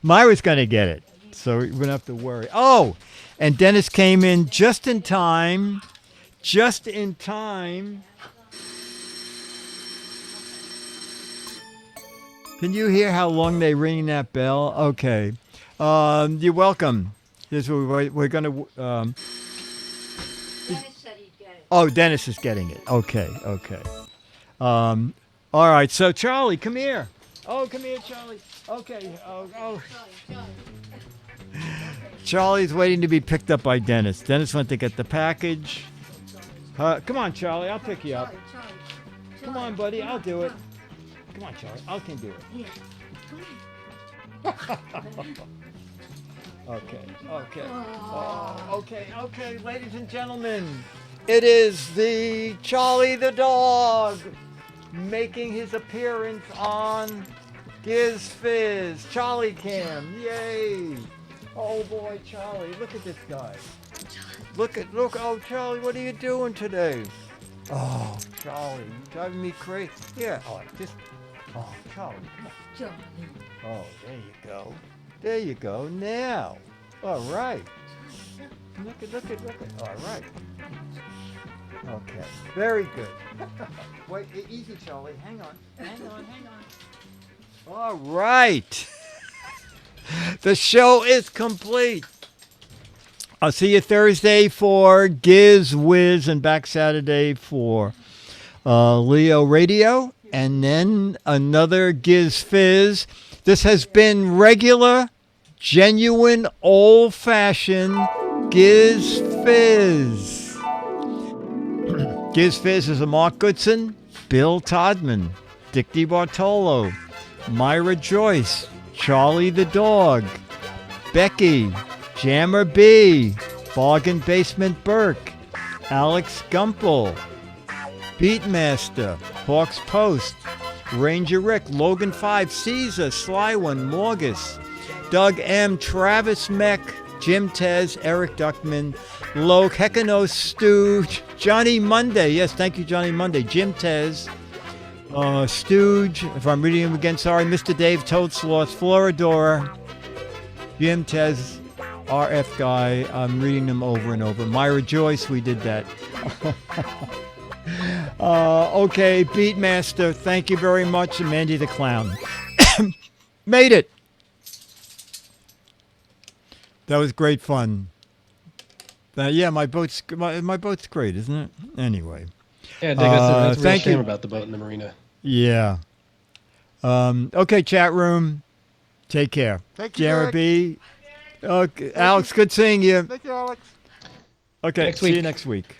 Myra's going to get it. So we don't have to worry. Oh, and Dennis came in just in time. Just in time. Can you hear how long they ring that bell? Okay. You're welcome. Here's what we're going to... Dennis said he'd get it. Oh, Dennis is getting it. Okay. All right. So, Charlie, come here. Oh, come here, Charlie. Okay. Oh. Charlie's waiting to be picked up by Dennis. Dennis went to get the package. Come on, Charlie. I'll pick you up. Come on, buddy. I'll do it. Come on, Charlie. I can do it. Okay. Ladies and gentlemen, it is the Charlie the dog making his appearance on Giz Fiz. Charlie Cam. Yay. Oh boy, Charlie, look at this guy. Look, oh Charlie, what are you doing today? Oh, Charlie, you're driving me crazy. Yeah, Charlie, come on. Johnny. Oh, there you go. There you go. Now. All right. Look at. All right. Okay. Very good. Wait, easy, Charlie. Hang on. All right. The show is complete. I'll see you Thursday for Giz Wiz and back Saturday for Leo Radio. And then another Giz Fiz. This has been regular, genuine, old-fashioned Giz Fiz. Giz Fiz is a Mark Goodson, Bill Todman, Dick DeBartolo, Myra Joyce, Charlie the Dog, Becky, Jammer B, Bargain Basement Burke, Alex Gumpel, Beatmaster, Hawks Post, Ranger Rick, Logan 5, Caesar, Sly One, Morgus, Doug M, Travis Meck, Jim Tez, Eric Duckman, Loke, Hekano Stooge, Johnny Monday. Yes, thank you, Johnny Monday. Jim Tez, Stooge, if I'm reading him again, sorry, Mr. Dave, Toad Sloth, Floridora, Jim Tez, RF Guy, I'm reading them over and over. Myra Joyce, we did that. Okay, Beatmaster, thank you very much. And Mandy the Clown. Made it. That was great fun. Yeah, my boat's great, isn't it? Anyway. Yeah, Dick, that's a real shame you. About the boat in the marina. Yeah. Okay, chat room. Take care. Thank you, Jared B. Okay, Alex, good seeing you. Thank you, Alex. Okay, Next see week. you next week.